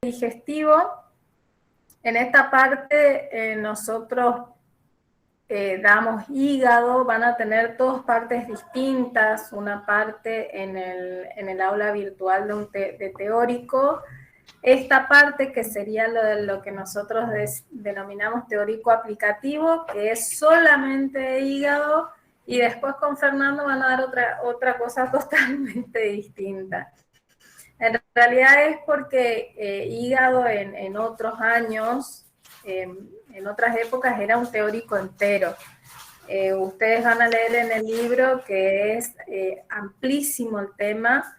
digestivo. En esta parte nosotros damos hígado, van a tener dos partes distintas, una parte en el aula virtual de teórico, esta parte que sería lo que nosotros denominamos teórico aplicativo, que es solamente hígado, y después con Fernando van a dar otra cosa totalmente distinta. En realidad es porque hígado en otros años, en otras épocas era un teórico entero. Ustedes van a leer en el libro que es amplísimo el tema,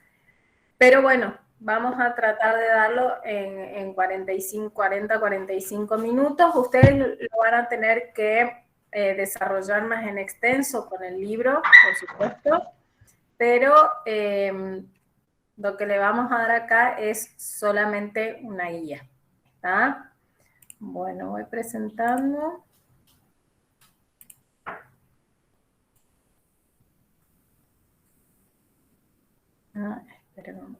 pero bueno, vamos a tratar de darlo en 40-45 minutos. Ustedes lo van a tener que desarrollar más en extenso con el libro, por supuesto, pero lo que le vamos a dar acá es solamente una guía. ¿Está? Bueno, voy presentando. Esperen.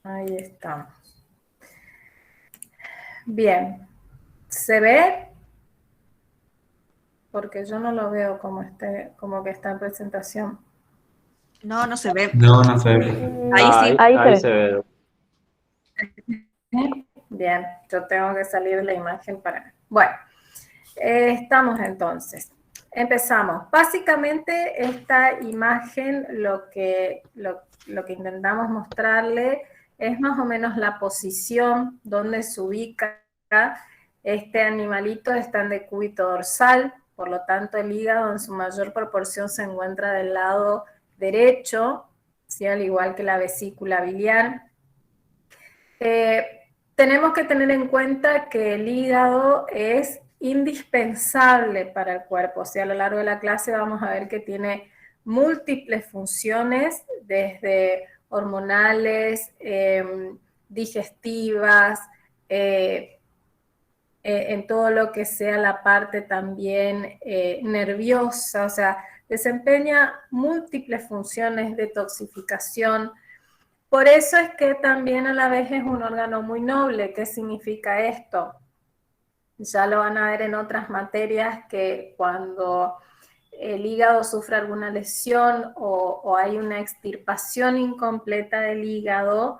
Ahí estamos. Bien. ¿Se ve? Porque yo no lo veo como que está en presentación. No, no se ve. No, no se ve. Ahí Se ve. Bien, yo tengo que salir de la imagen para... Bueno, estamos entonces. Empezamos. Básicamente esta imagen lo que intentamos mostrarle es más o menos la posición donde se ubica este animalito. Está en decúbito dorsal, por lo tanto el hígado en su mayor proporción se encuentra del lado derecho, ¿sí? Al igual que la vesícula biliar. Tenemos que tener en cuenta que el hígado es indispensable para el cuerpo. O sea, a lo largo de la clase vamos a ver que tiene múltiples funciones, desde hormonales, digestivas, en todo lo que sea la parte también nerviosa. O sea, desempeña múltiples funciones de detoxificación. Por eso es que también a la vez es un órgano muy noble. ¿Qué significa esto? Ya lo van a ver en otras materias, que cuando el hígado sufre alguna lesión o hay una extirpación incompleta del hígado,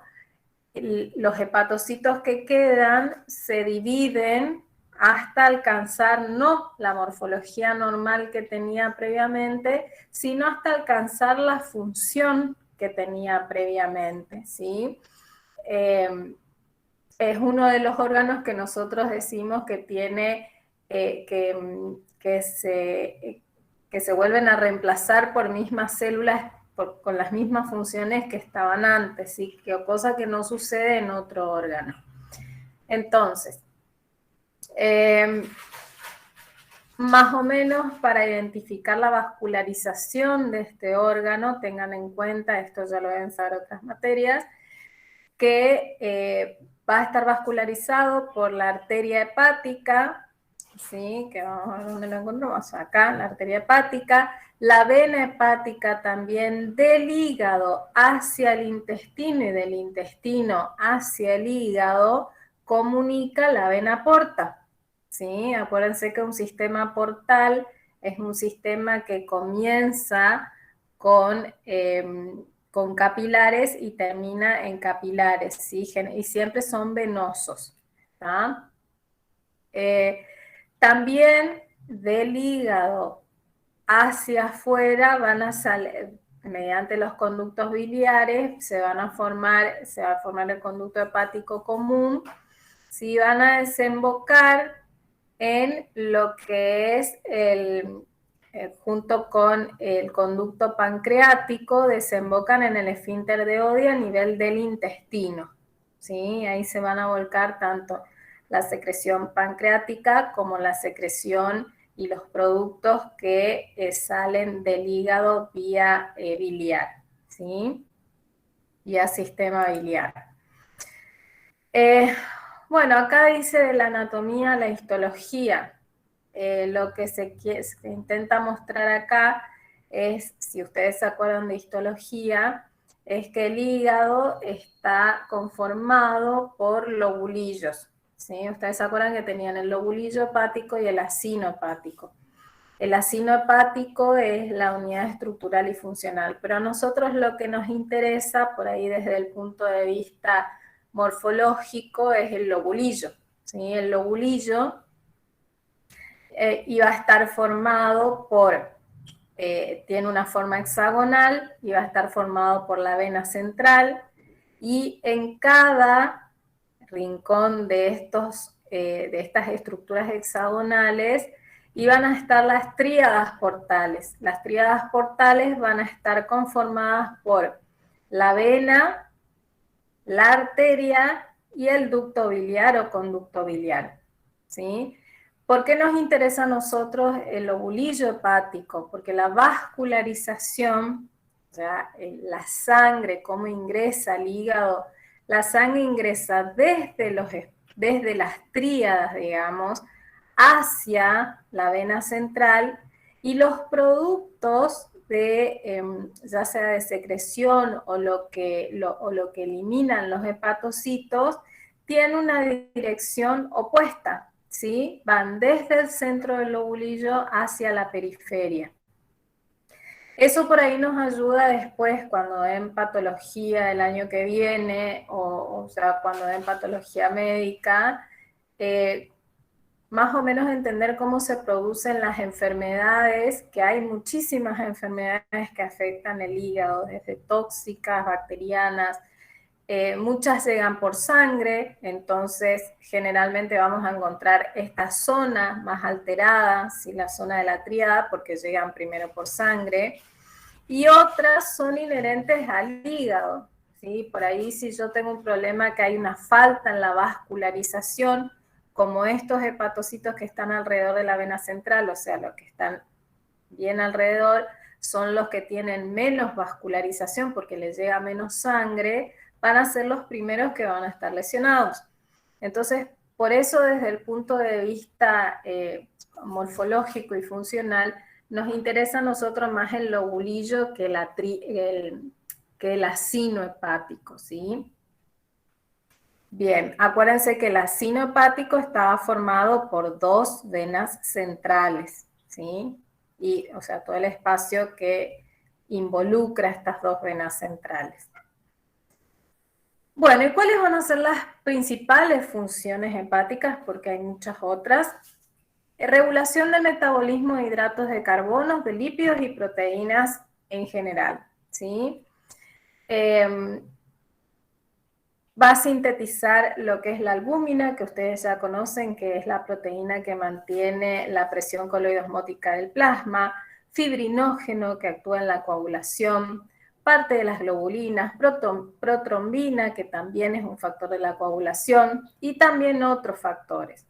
los hepatocitos que quedan se dividen hasta alcanzar no la morfología normal que tenía previamente, sino hasta alcanzar la función que tenía previamente, ¿sí? Es uno de los órganos que nosotros decimos que tiene, que se vuelven a reemplazar por mismas células con las mismas funciones que estaban antes, ¿sí? Cosa que no sucede en otro órgano. Entonces, más o menos para identificar la vascularización de este órgano, tengan en cuenta, esto ya lo deben saber otras materias, que va a estar vascularizado por la arteria hepática, ¿sí? Que vamos a ver dónde lo encontramos, acá, la arteria hepática, la vena hepática también del hígado hacia el intestino y del intestino hacia el hígado, comunica la vena porta, ¿sí? Acuérdense que un sistema portal es un sistema que comienza con capilares y termina en capilares, ¿sí? Y siempre son venosos, ¿tá? También del hígado hacia afuera van a salir, mediante los conductos biliares, se va a formar el conducto hepático común, ¿sí? Van a desembocar en lo que es junto con el conducto pancreático, desembocan en el esfínter de Oddi a nivel del intestino, ¿sí? Ahí se van a volcar tanto la secreción pancreática como la secreción y los productos que salen del hígado vía biliar, ¿sí? Vía sistema biliar. Bueno, acá dice de la anatomía la histología. Lo que se intenta mostrar acá es, si ustedes se acuerdan de histología, es que el hígado está conformado por lobulillos, ¿sí? Ustedes se acuerdan que tenían el lobulillo hepático y el acino hepático. El acino hepático es la unidad estructural y funcional, pero a nosotros lo que nos interesa, por ahí desde el punto de vista morfológico, es el lobulillo, ¿sí? El lobulillo iba a estar formado por, tiene una forma hexagonal, iba a estar formado por la vena central, y en cada rincón de estas estructuras hexagonales iban a estar las tríadas portales. Las tríadas portales van a estar conformadas por la vena, la arteria y el ducto biliar o conducto biliar, ¿sí? ¿Por qué nos interesa a nosotros el lobulillo hepático? Porque la vascularización, o sea, la sangre, cómo ingresa al hígado, la sangre ingresa desde las tríadas, digamos, hacia la vena central, y los productos ya sea de secreción o lo que eliminan los hepatocitos, tienen una dirección opuesta, ¿sí? Van desde el centro del lobulillo hacia la periferia. Eso por ahí nos ayuda después cuando den patología el año que viene, o sea, cuando den patología médica, más o menos entender cómo se producen las enfermedades, que hay muchísimas enfermedades que afectan el hígado, desde tóxicas, bacterianas, muchas llegan por sangre, entonces generalmente vamos a encontrar esta zona más alterada, ¿sí? La zona de la tríada, porque llegan primero por sangre, y otras son inherentes al hígado, ¿sí? Por ahí si yo tengo un problema que hay una falta en la vascularización, como estos hepatocitos que están alrededor de la vena central, o sea, los que están bien alrededor, son los que tienen menos vascularización porque les llega menos sangre, van a ser los primeros que van a estar lesionados. Entonces, por eso desde el punto de vista morfológico y funcional, nos interesa a nosotros más el lobulillo que el acino hepático, ¿sí? Bien, acuérdense que el acino hepático estaba formado por dos venas centrales, ¿sí? Y, o sea, todo el espacio que involucra estas dos venas centrales. Bueno, ¿y cuáles van a ser las principales funciones hepáticas? Porque hay muchas otras. Regulación del metabolismo de hidratos de carbono, de lípidos y proteínas en general, ¿sí? Va a sintetizar lo que es la albúmina, que ustedes ya conocen, que es la proteína que mantiene la presión coloidosmótica del plasma, fibrinógeno, que actúa en la coagulación, parte de las globulinas, protrombina, que también es un factor de la coagulación, y también otros factores.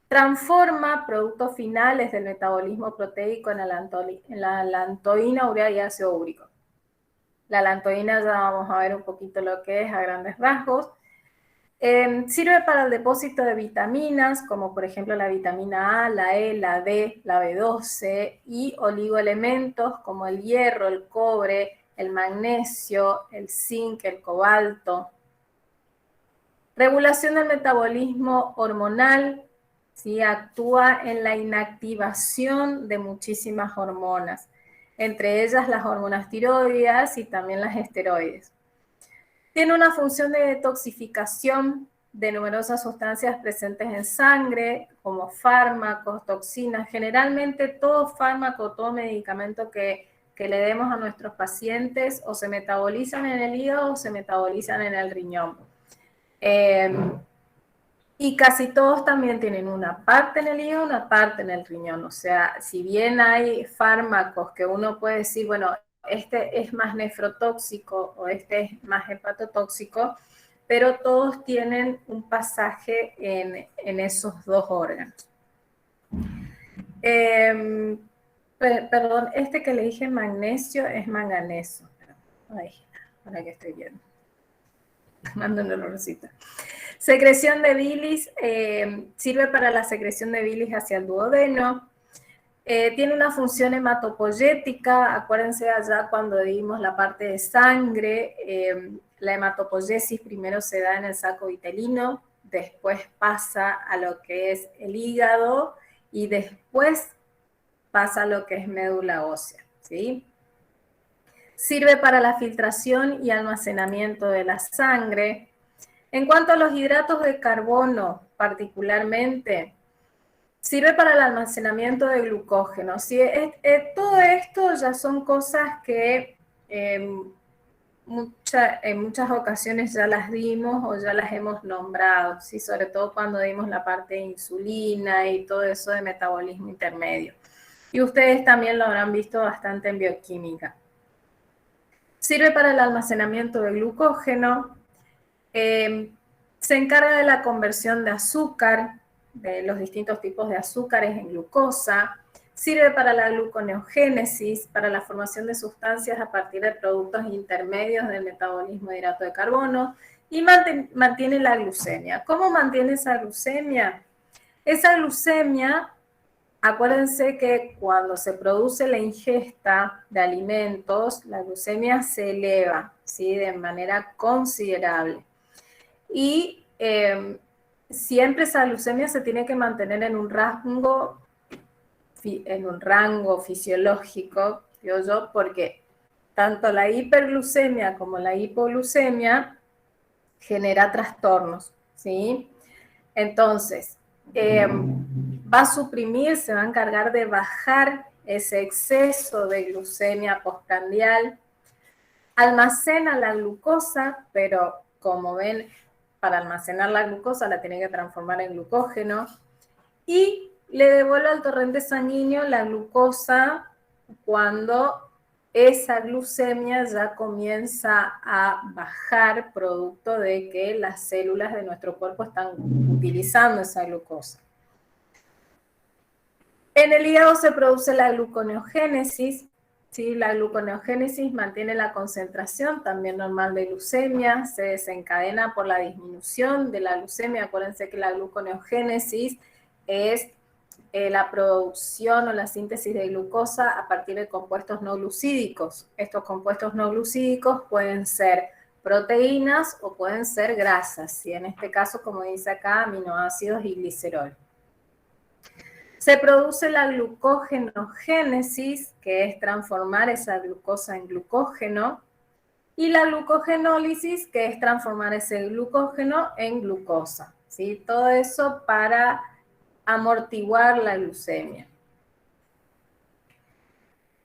Transforma productos finales del metabolismo proteico en la lantoína, urea y ácido úrico. La lantoína ya vamos a ver un poquito lo que es a grandes rasgos. Sirve para el depósito de vitaminas, como por ejemplo la vitamina A, la E, la D, la B12, y oligoelementos como el hierro, el cobre, el magnesio, el zinc, el cobalto. Regulación del metabolismo hormonal, ¿sí? Actúa en la inactivación de muchísimas hormonas, entre ellas las hormonas tiroideas y también las esteroides. Tiene una función de detoxificación de numerosas sustancias presentes en sangre, como fármacos, toxinas. Generalmente todo fármaco, todo medicamento que le demos a nuestros pacientes o se metabolizan en el hígado o se metabolizan en el riñón. Y casi todos también tienen una parte en el hígado, una parte en el riñón. O sea, si bien hay fármacos que uno puede decir, bueno, este es más nefrotóxico o este es más hepatotóxico, pero todos tienen un pasaje en esos dos órganos. Perdón, este que le dije magnesio es manganeso. Ay, ahora que estoy viendo. Mando un errorcito. Secreción de bilis, sirve para la secreción de bilis hacia el duodeno. Tiene una función hematopoyética. Acuérdense allá cuando dimos la parte de sangre, la hematopoyesis primero se da en el saco vitelino, después pasa a lo que es el hígado y después pasa a lo que es médula ósea, ¿sí? Sirve para la filtración y almacenamiento de la sangre. En cuanto a los hidratos de carbono, particularmente, sirve para el almacenamiento de glucógeno. ¿Sí? Todo esto ya son cosas que en muchas ocasiones ya las dimos o ya las hemos nombrado, ¿sí? Sobre todo cuando dimos la parte de insulina y todo eso de metabolismo intermedio. Y ustedes también lo habrán visto bastante en bioquímica. Sirve para el almacenamiento de glucógeno, se encarga de la conversión de azúcar, de los distintos tipos de azúcares en glucosa, sirve para la gluconeogénesis, para la formación de sustancias a partir de productos intermedios del metabolismo de hidrato de carbono, y mantiene la glucemia. ¿Cómo mantiene esa glucemia? Esa glucemia, acuérdense que cuando se produce la ingesta de alimentos, la glucemia se eleva, ¿sí? De manera considerable. Y siempre esa glucemia se tiene que mantener en un rango fisiológico, digo yo, porque tanto la hiperglucemia como la hipoglucemia genera trastornos, ¿sí? Entonces, va a suprimir, se va a encargar de bajar ese exceso de glucemia postprandial, almacena la glucosa, pero como ven, para almacenar la glucosa la tiene que transformar en glucógeno, y le devuelve al torrente sanguíneo la glucosa cuando esa glucemia ya comienza a bajar producto de que las células de nuestro cuerpo están utilizando esa glucosa. En el hígado se produce la gluconeogénesis, ¿sí? La gluconeogénesis mantiene la concentración también normal de glucemia, se desencadena por la disminución de la glucemia. Acuérdense que la gluconeogénesis es la producción o la síntesis de glucosa a partir de compuestos no glucídicos. Estos compuestos no glucídicos pueden ser proteínas o pueden ser grasas, y en este caso, como dice acá, aminoácidos y glicerol. Se produce la glucogenogénesis, que es transformar esa glucosa en glucógeno, y la glucogenólisis, que es transformar ese glucógeno en glucosa, ¿sí? Todo eso para amortiguar la glucemia.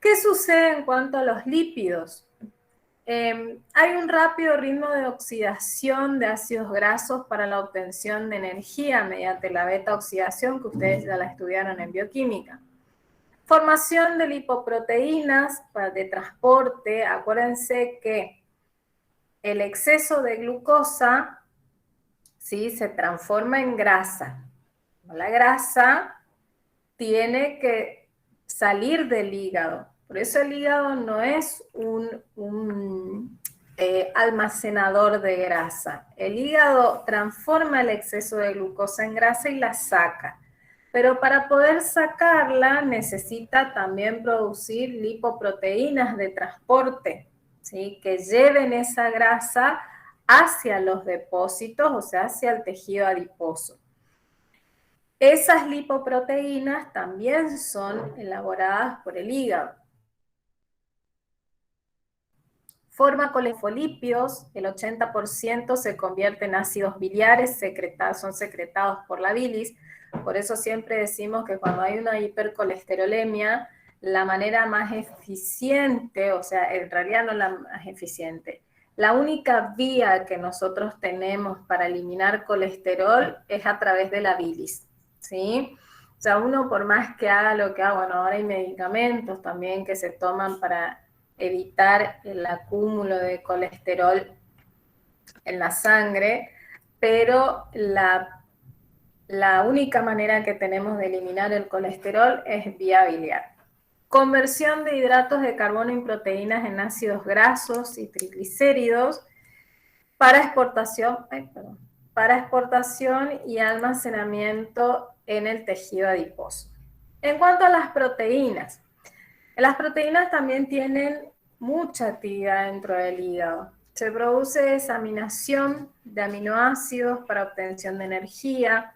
¿Qué sucede en cuanto a los lípidos? Hay un rápido ritmo de oxidación de ácidos grasos para la obtención de energía mediante la beta-oxidación, que ustedes ya la estudiaron en bioquímica. Formación de lipoproteínas de transporte. Acuérdense que el exceso de glucosa, ¿sí?, se transforma en grasa. La grasa tiene que salir del hígado. Por eso el hígado no es un almacenador de grasa. El hígado transforma el exceso de glucosa en grasa y la saca. Pero para poder sacarla necesita también producir lipoproteínas de transporte, ¿sí?, que lleven esa grasa hacia los depósitos, o sea, hacia el tejido adiposo. Esas lipoproteínas también son elaboradas por el hígado. Forma colinfolipios, el 80% se convierte en ácidos biliares, son secretados por la bilis. Por eso siempre decimos que cuando hay una hipercolesterolemia, la manera más eficiente, o sea, en realidad no la más eficiente, la única vía que nosotros tenemos para eliminar colesterol es a través de la bilis, ¿sí? O sea, uno por más que haga lo que haga, bueno, ahora hay medicamentos también que se toman para evitar el acúmulo de colesterol en la sangre, pero la única manera que tenemos de eliminar el colesterol es vía biliar. Conversión de hidratos de carbono y proteínas en ácidos grasos y triglicéridos para exportación y almacenamiento en el tejido adiposo. En cuanto a las proteínas también tienen mucha actividad dentro del hígado. Se produce desaminación de aminoácidos para obtención de energía,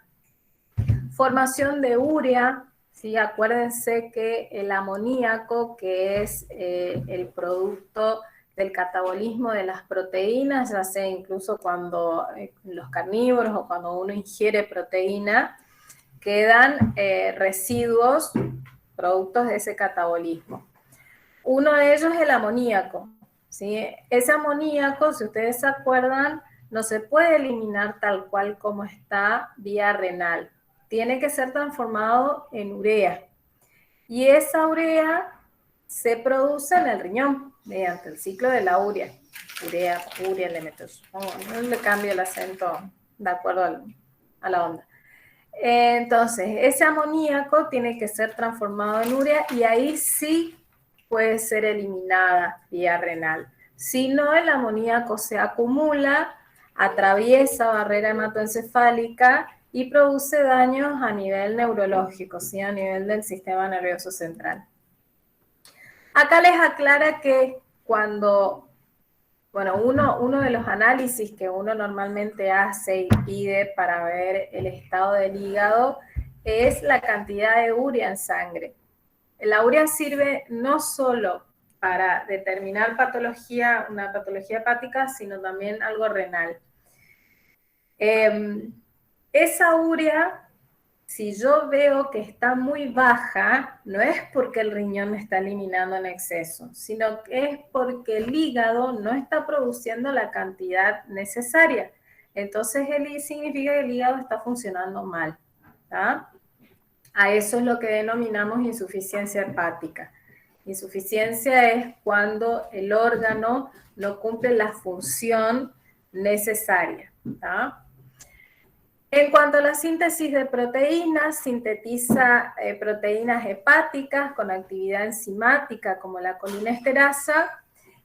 formación de urea, ¿sí? Acuérdense que el amoníaco, que es el producto del catabolismo de las proteínas, ya sea incluso cuando los carnívoros o cuando uno ingiere proteína, quedan residuos, productos de ese catabolismo. Uno de ellos es el amoníaco, ¿sí? Ese amoníaco, si ustedes se acuerdan, no se puede eliminar tal cual como está vía renal. Tiene que ser transformado en urea. Y esa urea se produce en el riñón mediante el ciclo de la urea. Urea le meto. No le cambio el acento de acuerdo a la onda. Entonces, ese amoníaco tiene que ser transformado en urea y ahí sí puede ser eliminada vía renal. Si no, el amoníaco se acumula, atraviesa barrera hematoencefálica y produce daños a nivel neurológico, ¿sí? A nivel del sistema nervioso central. Acá les aclara que cuando, bueno, uno de los análisis que uno normalmente hace y pide para ver el estado del hígado es la cantidad de urea en sangre. La urea sirve no solo para determinar una patología hepática, sino también algo renal. Esa urea, si yo veo que está muy baja, no es porque el riñón está eliminando en exceso, sino que es porque el hígado no está produciendo la cantidad necesaria. Entonces, significa que el hígado está funcionando mal, ¿tá? A eso es lo que denominamos insuficiencia hepática. Insuficiencia es cuando el órgano no cumple la función necesaria, ¿tá? En cuanto a la síntesis de proteínas, sintetiza proteínas hepáticas con actividad enzimática como la colinesterasa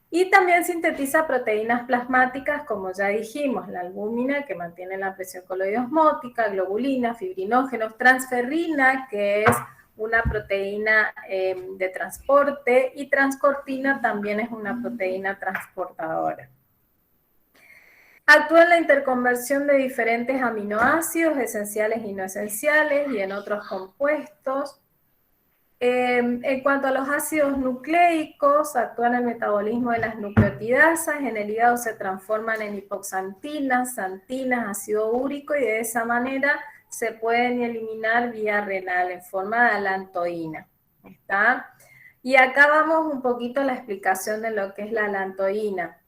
y también sintetiza proteínas plasmáticas como ya dijimos, la albúmina que mantiene la presión coloidosmótica, globulina, fibrinógenos, transferrina que es una proteína de transporte y transcortina también es una proteína transportadora. Actúa en la interconversión de diferentes aminoácidos esenciales y no esenciales y en otros compuestos. En cuanto a los ácidos nucleicos, actúan en el metabolismo de las nucleotidasas, en el hígado se transforman en hipoxantinas, santinas, ácido úrico y de esa manera se pueden eliminar vía renal en forma de alantoína. ¿Está? Y acá vamos un poquito a la explicación de lo que es la alantoína.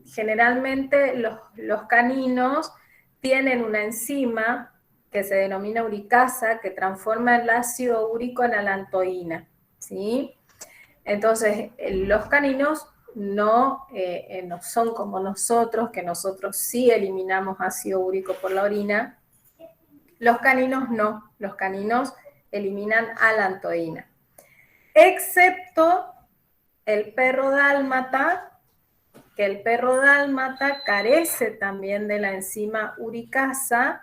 Generalmente los caninos tienen una enzima que se denomina uricasa, que transforma el ácido úrico en alantoína, ¿sí? Entonces, los caninos no son como nosotros, que nosotros sí eliminamos ácido úrico por la orina. Los caninos no, los caninos eliminan alantoína. Excepto el perro dálmata, que el perro dálmata carece también de la enzima uricasa,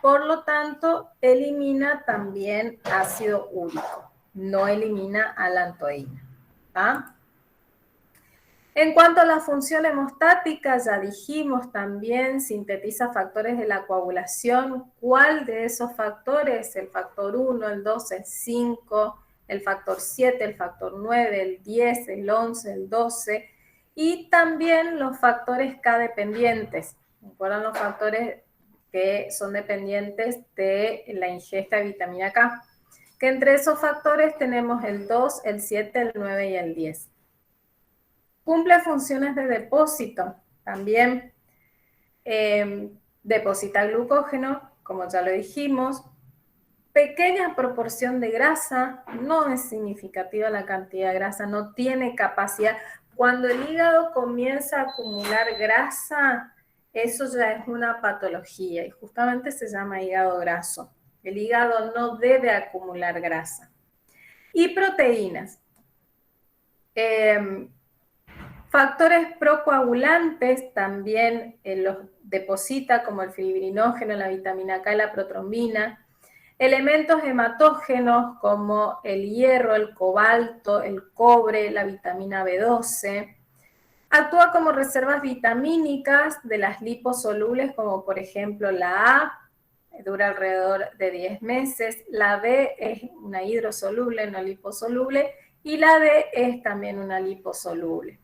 por lo tanto, elimina también ácido úrico, no elimina alantoína. ¿Ah? En cuanto a la función hemostática, ya dijimos también, sintetiza factores de la coagulación. ¿Cuál de esos factores? El factor 1, el 2, el 5, el factor 7, el factor 9, el 10, el 11, el 12, y también los factores K dependientes. ¿Recuerdan los factores que son dependientes de la ingesta de vitamina K? Que entre esos factores tenemos el 2, el 7, el 9 y el 10. Cumple funciones de depósito, también deposita glucógeno, como ya lo dijimos. Pequeña proporción de grasa, no es significativa la cantidad de grasa, no tiene capacidad. Cuando el hígado comienza a acumular grasa, eso ya es una patología y justamente se llama hígado graso. El hígado no debe acumular grasa. Y proteínas. Factores procoagulantes también los deposita, como el fibrinógeno, la vitamina K y la protrombina. Elementos hematógenos como el hierro, el cobalto, el cobre, la vitamina B12. Actúa como reservas vitamínicas de las liposolubles, como por ejemplo la A, dura alrededor de 10 meses, la B es una hidrosoluble, no liposoluble, y la D es también una liposoluble.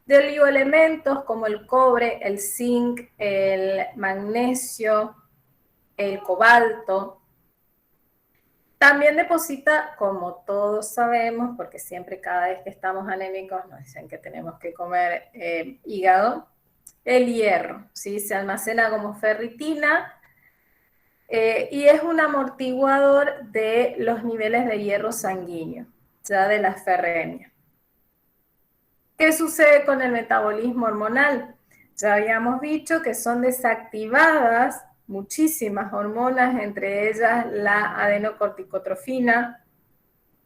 De oligoelementos como el cobre, el zinc, el magnesio, el cobalto. También deposita, como todos sabemos, porque siempre cada vez que estamos anémicos nos dicen que tenemos que comer hígado, el hierro, ¿sí? Se almacena como ferritina y es un amortiguador de los niveles de hierro sanguíneo, ya de la ferremia. ¿Qué sucede con el metabolismo hormonal? Ya habíamos dicho que son desactivadas muchísimas hormonas, entre ellas la adenocorticotrofina,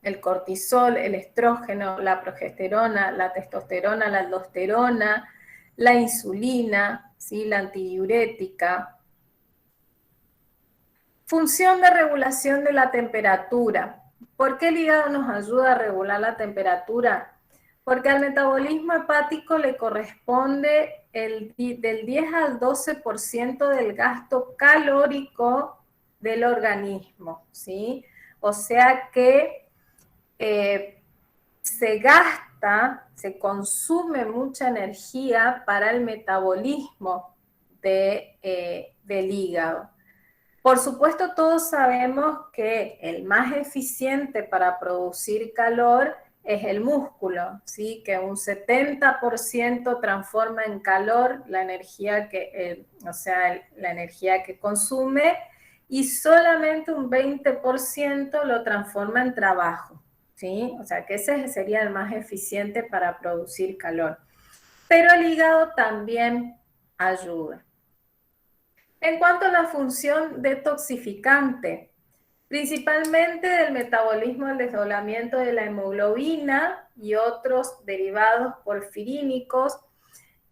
el cortisol, el estrógeno, la progesterona, la testosterona, la aldosterona, la insulina, ¿sí? La antidiurética. Función de regulación de la temperatura. ¿Por qué el hígado nos ayuda a regular la temperatura? Porque al metabolismo hepático le corresponde del 10 al 12% del gasto calórico del organismo, ¿sí? O sea que se gasta, se consume mucha energía para el metabolismo del hígado. Por supuesto, todos sabemos que el más eficiente para producir calor es el músculo, ¿sí? Que un 70% transforma en calor la energía la energía que consume, y solamente un 20% lo transforma en trabajo, ¿sí? O sea que ese sería el más eficiente para producir calor. Pero el hígado también ayuda. En cuanto a la función detoxificante, principalmente del metabolismo del desdoblamiento de la hemoglobina y otros derivados porfirínicos,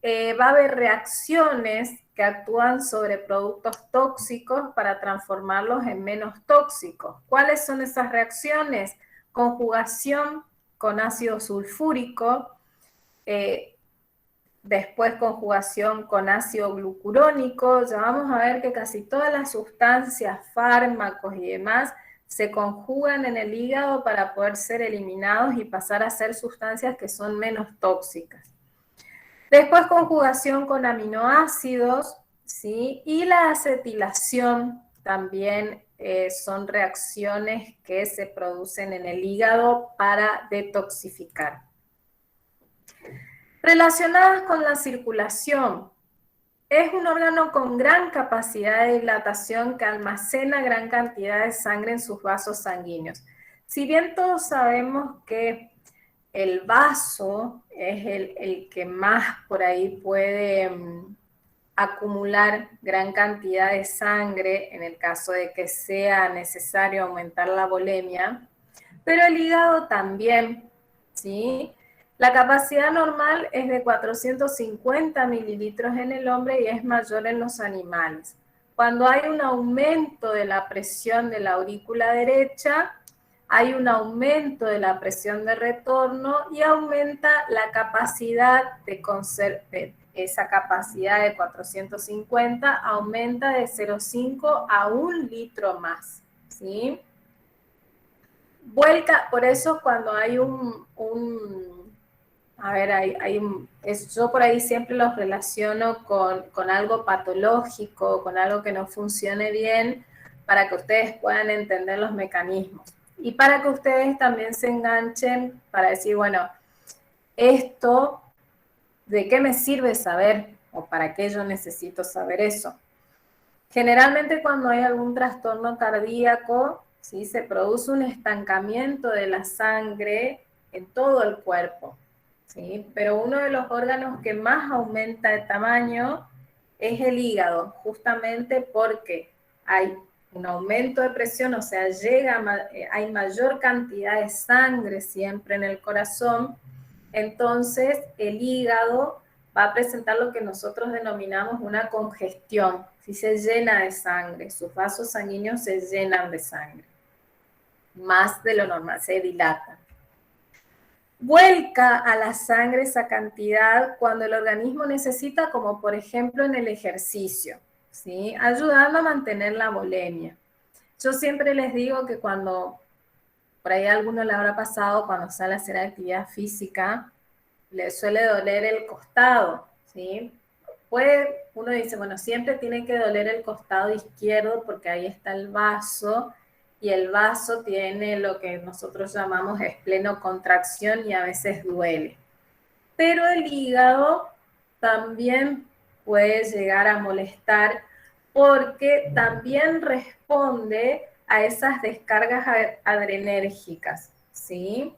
va a haber reacciones que actúan sobre productos tóxicos para transformarlos en menos tóxicos. ¿Cuáles son esas reacciones? Conjugación con ácido sulfúrico, después conjugación con ácido glucurónico. Ya vamos a ver que casi todas las sustancias, fármacos y demás se conjugan en el hígado para poder ser eliminados y pasar a ser sustancias que son menos tóxicas. Después conjugación con aminoácidos, ¿sí? Y la acetilación también son reacciones que se producen en el hígado para detoxificar. Relacionadas con la circulación, es un órgano con gran capacidad de dilatación que almacena gran cantidad de sangre en sus vasos sanguíneos. Si bien todos sabemos que el vaso es el que más por ahí puede acumular gran cantidad de sangre en el caso de que sea necesario aumentar la volemia, pero el hígado también, ¿sí? La capacidad normal es de 450 mililitros en el hombre y es mayor en los animales. Cuando hay un aumento de la presión de la aurícula derecha, hay un aumento de la presión de retorno y aumenta la capacidad de esa capacidad de 450 aumenta de 0,5 a 1 litro más, ¿sí? Vuelca, por eso cuando hay yo por ahí siempre los relaciono con algo patológico, con algo que no funcione bien, para que ustedes puedan entender los mecanismos. Y para que ustedes también se enganchen para decir, bueno, esto, ¿de qué me sirve saber? ¿O para qué yo necesito saber eso? Generalmente cuando hay algún trastorno cardíaco, ¿sí? Se produce un estancamiento de la sangre en todo el cuerpo, ¿sí? Pero uno de los órganos que más aumenta de tamaño es el hígado, justamente porque hay un aumento de presión, o sea, hay mayor cantidad de sangre siempre en el corazón, entonces el hígado va a presentar lo que nosotros denominamos una congestión, si se llena de sangre, sus vasos sanguíneos se llenan de sangre, más de lo normal, se dilatan. Vuelca a la sangre esa cantidad cuando el organismo necesita, como por ejemplo en el ejercicio, ¿sí? Ayudando a mantener la volemia. Yo siempre les digo que cuando, por ahí a alguno le habrá pasado, cuando sale a hacer actividad física, le suele doler el costado, ¿sí? Uno dice, bueno, siempre tiene que doler el costado izquierdo porque ahí está el vaso, y el vaso tiene lo que nosotros llamamos esplenocontracción y a veces duele. Pero el hígado también puede llegar a molestar porque también responde a esas descargas adrenérgicas, ¿sí?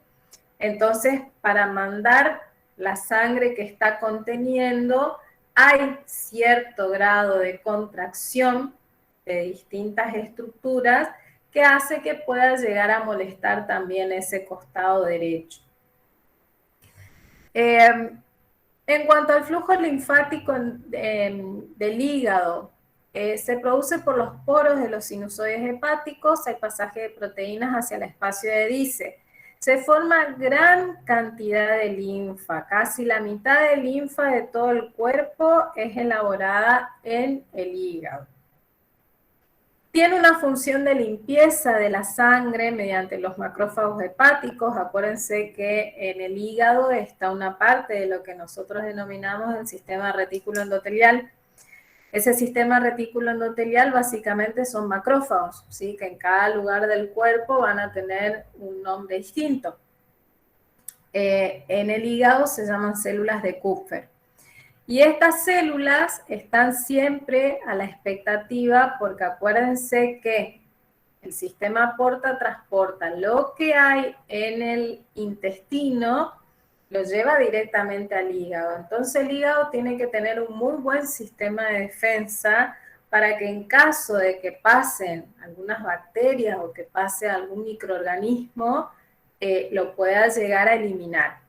Entonces, para mandar la sangre que está conteniendo, hay cierto grado de contracción de distintas estructuras que hace que pueda llegar a molestar también ese costado derecho. En cuanto al flujo linfático del hígado, se produce por los poros de los sinusoides hepáticos, hay pasaje de proteínas hacia el espacio de Dice. Se forma gran cantidad de linfa, casi la mitad de linfa de todo el cuerpo es elaborada en el hígado. Tiene una función de limpieza de la sangre mediante los macrófagos hepáticos. Acuérdense que en el hígado está una parte de lo que nosotros denominamos el sistema retículo endotelial. Ese sistema retículo endotelial básicamente son macrófagos, ¿sí? Que en cada lugar del cuerpo van a tener un nombre distinto. En el hígado se llaman células de Kupffer. Y estas células están siempre a la expectativa porque acuérdense que el sistema transporta lo que hay en el intestino, lo lleva directamente al hígado. Entonces el hígado tiene que tener un muy buen sistema de defensa para que en caso de que pasen algunas bacterias o que pase algún microorganismo, lo pueda llegar a eliminar.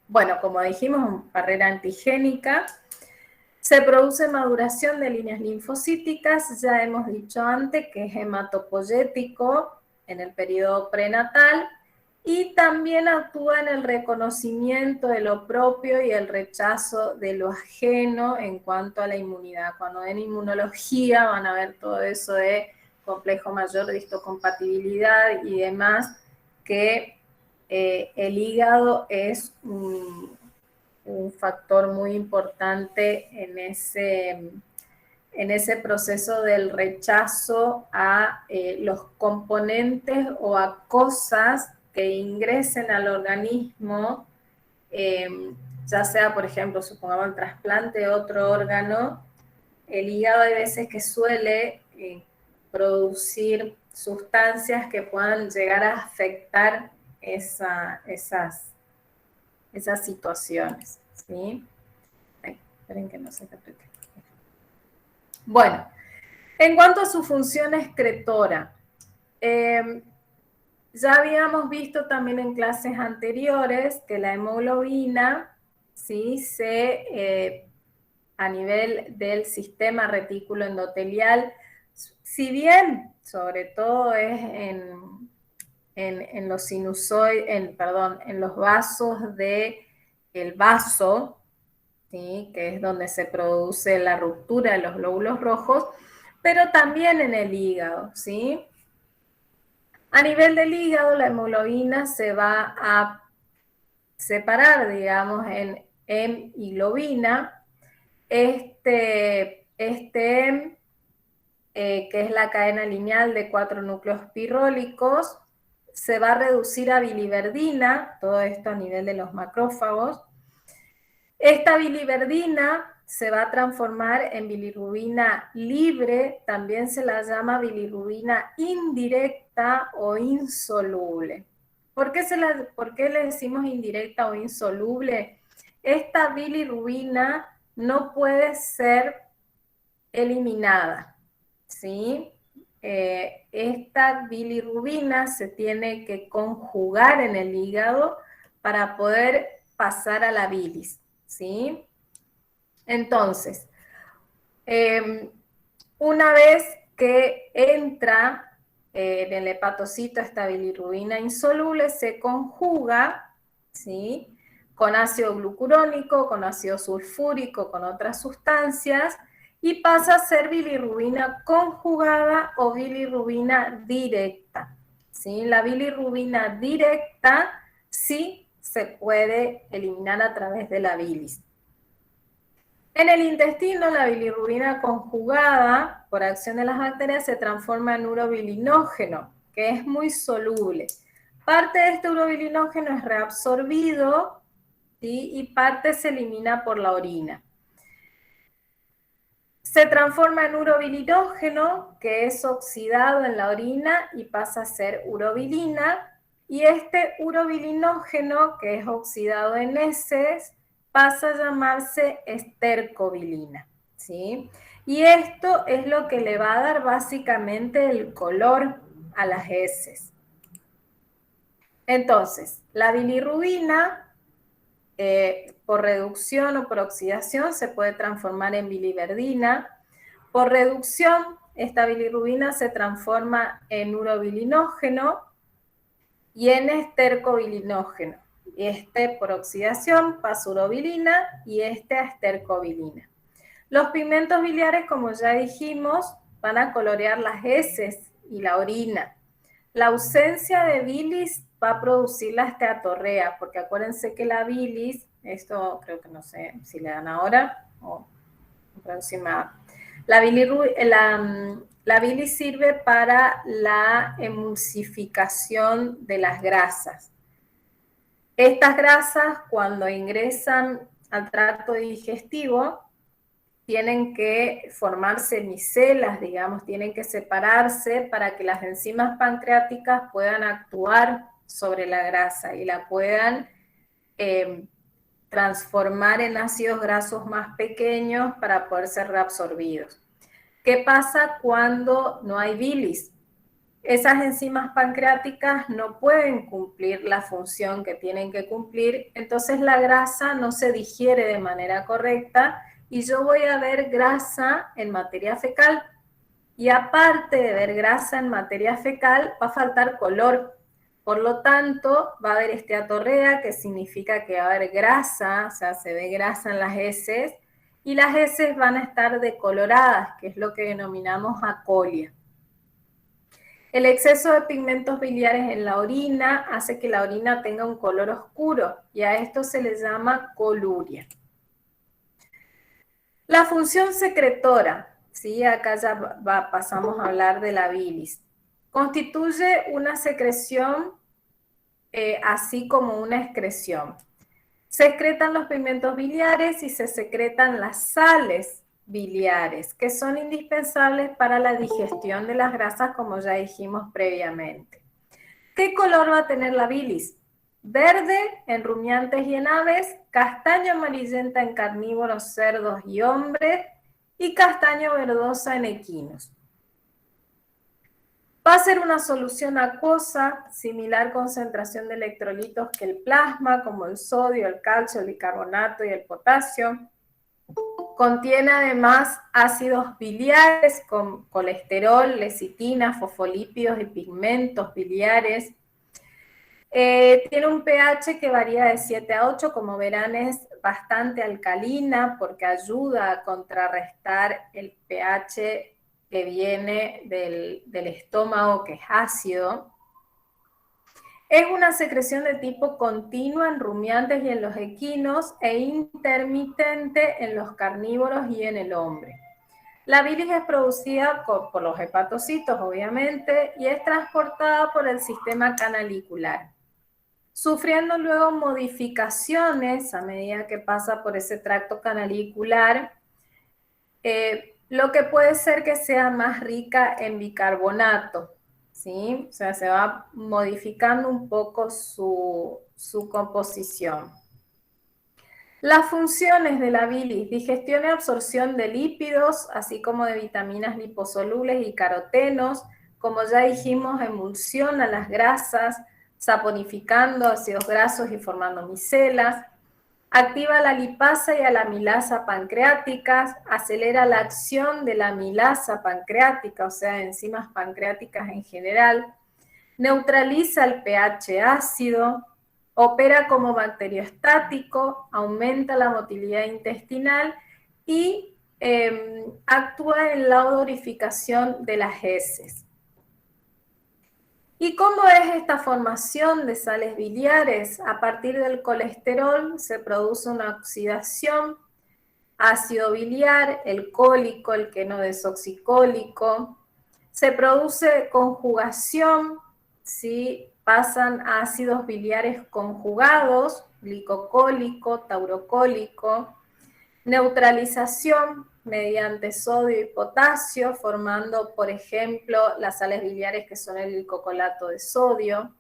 Bueno, como dijimos, barrera antigénica. Se produce maduración de líneas linfocíticas, ya hemos dicho antes que es hematopoyético en el periodo prenatal y también actúa en el reconocimiento de lo propio y el rechazo de lo ajeno en cuanto a la inmunidad. Cuando den inmunología van a ver todo eso de complejo mayor de histocompatibilidad y demás, que el hígado es un factor muy importante en ese proceso del rechazo a los componentes o a cosas que ingresen al organismo, ya sea, por ejemplo, supongamos el trasplante de otro órgano, el hígado hay veces que suele producir sustancias que puedan llegar a afectar esas situaciones, ¿sí? Ay, esperen que no se repite. Bueno, en cuanto a su función excretora, ya habíamos visto también en clases anteriores que la hemoglobina, ¿sí? A nivel del sistema retículo endotelial, si bien sobre todo es en los sinusoides, en los vasos del vaso, ¿sí? Que es donde se produce la ruptura de los glóbulos rojos, pero también en el hígado, ¿sí? A nivel del hígado, la hemoglobina se va a separar, digamos, en hem y globina. Este hem, que es la cadena lineal de 4 núcleos pirrólicos, se va a reducir a biliverdina, todo esto a nivel de los macrófagos. Esta biliverdina se va a transformar en bilirrubina libre, también se la llama bilirrubina indirecta o insoluble. ¿Por qué le decimos indirecta o insoluble? Esta bilirrubina no puede ser eliminada, ¿sí? Esta bilirrubina se tiene que conjugar en el hígado para poder pasar a la bilis, ¿sí? Entonces, una vez que entra en el hepatocito esta bilirrubina insoluble, se conjuga, ¿sí?, con ácido glucurónico, con ácido sulfúrico, con otras sustancias, y pasa a ser bilirrubina conjugada o bilirrubina directa, ¿sí? La bilirrubina directa sí se puede eliminar a través de la bilis. En el intestino, la bilirrubina conjugada por acción de las bacterias se transforma en urobilinógeno, que es muy soluble. Parte de este urobilinógeno es reabsorbido, ¿sí?, y parte se elimina por la orina. Se transforma en urobilinógeno, que es oxidado en la orina y pasa a ser urobilina, y este urobilinógeno, que es oxidado en heces, pasa a llamarse estercobilina, ¿sí? Y esto es lo que le va a dar básicamente el color a las heces. Entonces, la bilirrubina, por reducción o por oxidación, se puede transformar en biliverdina. Por reducción, esta bilirrubina se transforma en urobilinógeno y en estercobilinógeno. Por oxidación pasa a urobilina y a estercobilina. Los pigmentos biliares, como ya dijimos, van a colorear las heces y la orina. La ausencia de bilis va a producir la esteatorrea, porque acuérdense que la bilis, esto creo que no sé si le dan ahora o próxima. La bilis sirve para la emulsificación de las grasas. Estas grasas, cuando ingresan al tracto digestivo, tienen que formarse micelas, digamos, tienen que separarse para que las enzimas pancreáticas puedan actuar sobre la grasa y la puedan transformar en ácidos grasos más pequeños para poder ser reabsorbidos. ¿Qué pasa cuando no hay bilis? Esas enzimas pancreáticas no pueden cumplir la función que tienen que cumplir, entonces la grasa no se digiere de manera correcta y yo voy a ver grasa en materia fecal. Y aparte de ver grasa en materia fecal, va a faltar color. Por lo tanto, va a haber esteatorrea, que significa que va a haber grasa, o sea, se ve grasa en las heces, y las heces van a estar decoloradas, que es lo que denominamos acolia. El exceso de pigmentos biliares en la orina hace que la orina tenga un color oscuro, y a esto se le llama coluria. La función secretora, ¿sí? Acá ya pasamos a hablar de la bilis. Constituye una secreción así como una excreción. Se excretan los pigmentos biliares y se secretan las sales biliares, que son indispensables para la digestión de las grasas, como ya dijimos previamente. ¿Qué color va a tener la bilis? Verde en rumiantes y en aves, castaño amarillenta en carnívoros, cerdos y hombres, y castaño verdosa en equinos. Va a ser una solución acuosa, similar concentración de electrolitos que el plasma, como el sodio, el calcio, el bicarbonato y el potasio. Contiene además ácidos biliares con colesterol, lecitina, fosfolípidos y pigmentos biliares. Tiene un pH que varía de 7 a 8, como verán es bastante alcalina porque ayuda a contrarrestar el pH que viene del estómago, que es ácido. Es una secreción de tipo continua en rumiantes y en los equinos e intermitente en los carnívoros y en el hombre. La bilis es producida por los hepatocitos, obviamente, y es transportada por el sistema canalicular, sufriendo luego modificaciones a medida que pasa por ese tracto canalicular, lo que puede ser que sea más rica en bicarbonato, ¿sí? O sea, se va modificando un poco su composición. Las funciones de la bilis: digestión y absorción de lípidos, así como de vitaminas liposolubles y carotenos. Como ya dijimos, emulsiona las grasas, saponificando ácidos grasos y formando micelas. Activa la lipasa y a la amilasa pancreáticas, acelera la acción de la amilasa pancreática, o sea, enzimas pancreáticas en general, neutraliza el pH ácido, opera como bacteriostático, aumenta la motilidad intestinal y actúa en la odorificación de las heces. ¿Y cómo es esta formación de sales biliares? A partir del colesterol se produce una oxidación, ácido biliar, el cólico, el que no desoxicólico. Se produce conjugación, ¿sí? Pasan a ácidos biliares conjugados, glicocólico, taurocólico. Neutralización mediante sodio y potasio, formando, por ejemplo, las sales biliares que son el glicocolato de sodio.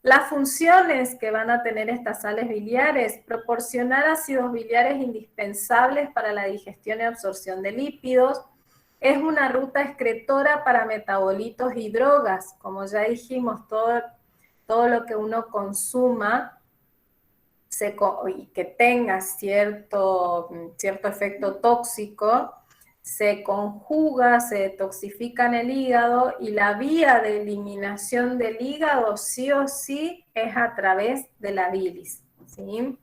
Las funciones que van a tener estas sales biliares, proporcionar ácidos biliares indispensables para la digestión y absorción de lípidos, es una ruta excretora para metabolitos y drogas, como ya dijimos, todo lo que uno consuma y que tenga cierto efecto tóxico, se conjuga, se detoxifica en el hígado y la vía de eliminación del hígado sí o sí es a través de la bilis, ¿sí?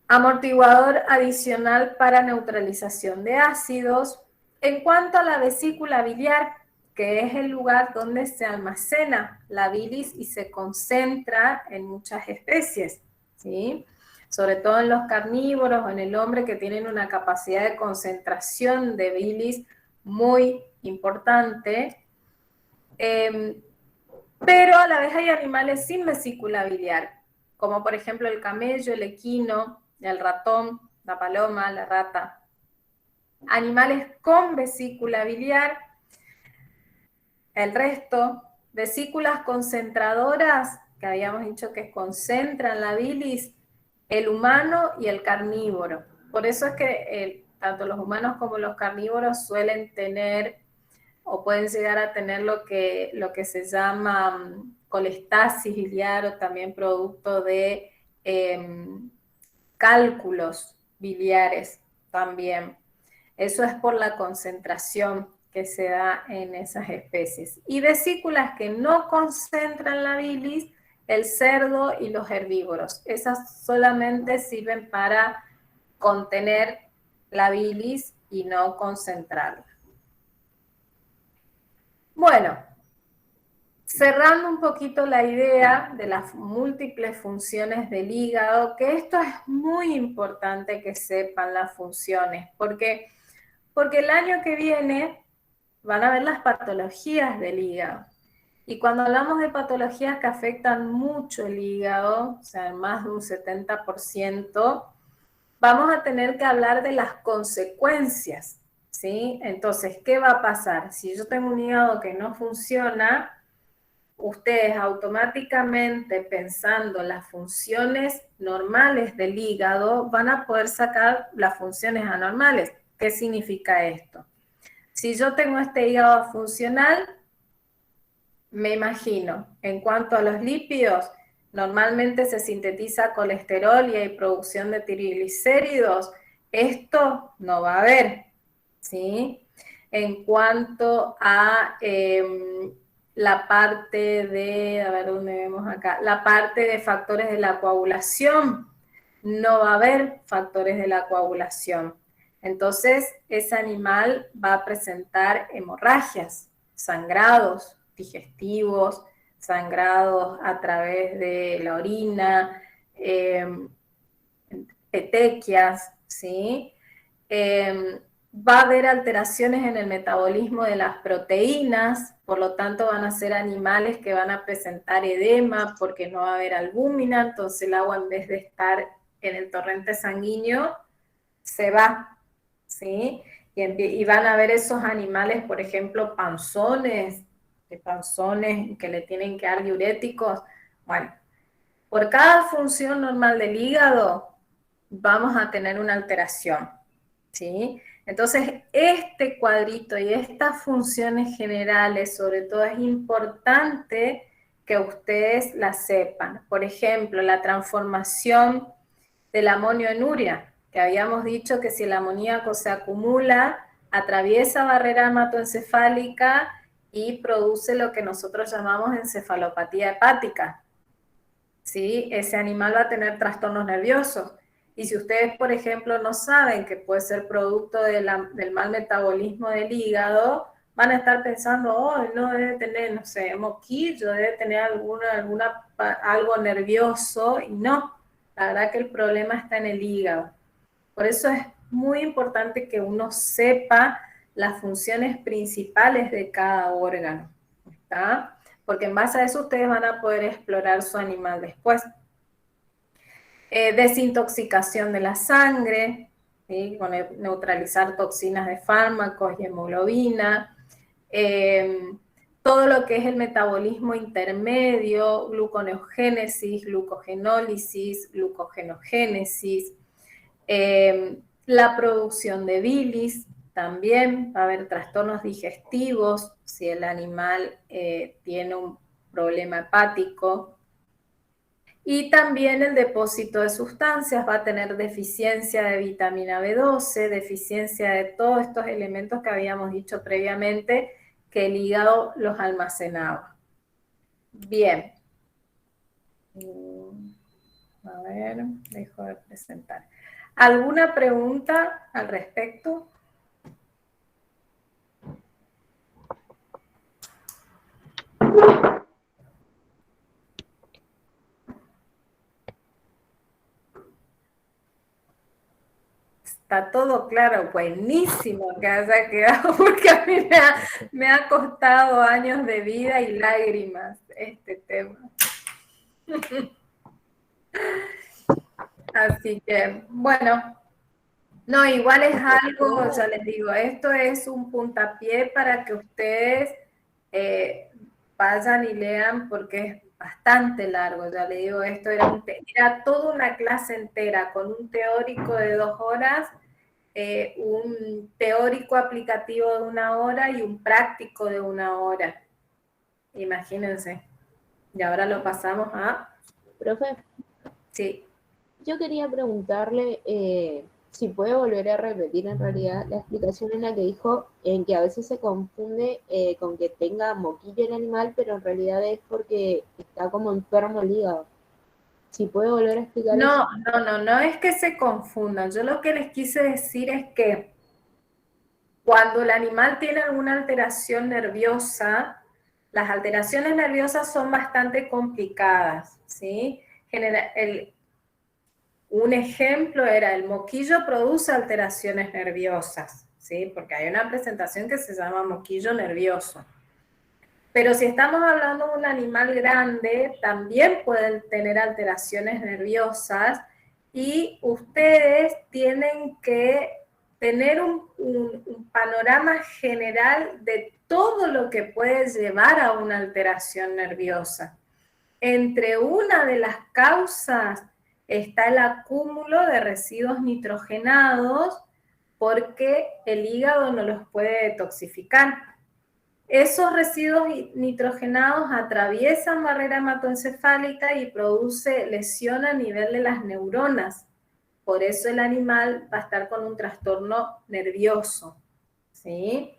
Amortiguador adicional para neutralización de ácidos. En cuanto a la vesícula biliar, que es el lugar donde se almacena la bilis y se concentra en muchas especies, ¿sí? Sobre todo en los carnívoros o en el hombre, que tienen una capacidad de concentración de bilis muy importante, pero a la vez hay animales sin vesícula biliar, como por ejemplo el camello, el equino, el ratón, la paloma, la rata. Animales con vesícula biliar, el resto, vesículas concentradoras, que habíamos dicho que concentran la bilis, el humano y el carnívoro. Por eso es que tanto los humanos como los carnívoros suelen tener o pueden llegar a tener lo que se llama colestasis biliar, o también producto de cálculos biliares también. Eso es por la concentración que se da en esas especies. Y vesículas que no concentran la bilis, el cerdo y los herbívoros. Esas solamente sirven para contener la bilis y no concentrarla. Bueno, cerrando un poquito la idea de las múltiples funciones del hígado, que esto es muy importante que sepan las funciones, porque el año que viene van a ver las patologías del hígado. Y cuando hablamos de patologías que afectan mucho el hígado, o sea, más de un 70%, vamos a tener que hablar de las consecuencias, ¿sí? Entonces, ¿qué va a pasar? Si yo tengo un hígado que no funciona, ustedes automáticamente, pensando las funciones normales del hígado, van a poder sacar las funciones anormales. ¿Qué significa esto? Si yo tengo este hígado funcional, me imagino, en cuanto a los lípidos, normalmente se sintetiza colesterol y hay producción de triglicéridos. Esto no va a haber, ¿sí? En cuanto a la parte de, a ver dónde vemos acá, la parte de factores de la coagulación, no va a haber factores de la coagulación. Entonces, ese animal va a presentar hemorragias, sangrados digestivos, sangrados a través de la orina, petequias, ¿sí? Va a haber alteraciones en el metabolismo de las proteínas, por lo tanto van a ser animales que van a presentar edema porque no va a haber albúmina, entonces el agua, en vez de estar en el torrente sanguíneo, se va, ¿sí? Y van a ver esos animales, por ejemplo, panzones que le tienen que dar diuréticos. Bueno, por cada función normal del hígado vamos a tener una alteración, ¿sí? Entonces, este cuadrito y estas funciones generales, sobre todo, es importante que ustedes la sepan. Por ejemplo, la transformación del amonio en urea, que habíamos dicho que si el amoníaco se acumula, atraviesa barrera hematoencefálica y produce lo que nosotros llamamos encefalopatía hepática. ¿Sí? Ese animal va a tener trastornos nerviosos. Y si ustedes, por ejemplo, no saben que puede ser producto del mal metabolismo del hígado, van a estar pensando, oh, no debe tener, no sé, moquillo, debe tener algo nervioso, y no, la verdad que el problema está en el hígado. Por eso es muy importante que uno sepa las funciones principales de cada órgano, ¿está? Porque en base a eso ustedes van a poder explorar su animal después. Desintoxicación de la sangre, ¿sí? Con neutralizar toxinas de fármacos y hemoglobina. Todo lo que es el metabolismo intermedio, gluconeogénesis, glucogenólisis, glucogenogénesis. La producción de bilis, también va a haber trastornos digestivos si el animal tiene un problema hepático. Y también el depósito de sustancias, va a tener deficiencia de vitamina B12, deficiencia de todos estos elementos que habíamos dicho previamente que el hígado los almacenaba. Bien. A ver, dejo de presentar. ¿Alguna pregunta al respecto? Está todo claro, buenísimo que haya quedado, porque a mí me ha costado años de vida y lágrimas este tema. Así que, bueno, no, igual es algo, ya les digo, esto es un puntapié para que ustedes vayan y lean porque es bastante largo, ya les digo, esto era toda una clase entera con un teórico de 2 horas, un teórico aplicativo de 1 hora y un práctico de 1 hora. Imagínense. Y ahora lo pasamos a... Profe, Sí. yo quería preguntarle si puede volver a repetir en realidad la explicación en la que dijo en que a veces se confunde con que tenga moquillo el animal, pero en realidad es porque está como enfermo el hígado. Si puede volver a explicar eso. No es que se confundan. Yo lo que les quise decir es que cuando el animal tiene alguna alteración nerviosa, las alteraciones nerviosas son bastante complicadas, ¿sí? Un ejemplo era el moquillo produce alteraciones nerviosas, ¿sí? Porque hay una presentación que se llama moquillo nervioso. Pero si estamos hablando de un animal grande, también pueden tener alteraciones nerviosas y ustedes tienen que tener un panorama general de todo lo que puede llevar a una alteración nerviosa. Entre una de las causas está el acúmulo de residuos nitrogenados porque el hígado no los puede detoxificar. Esos residuos nitrogenados atraviesan barrera hematoencefálica y produce lesión a nivel de las neuronas. Por eso el animal va a estar con un trastorno nervioso, ¿sí?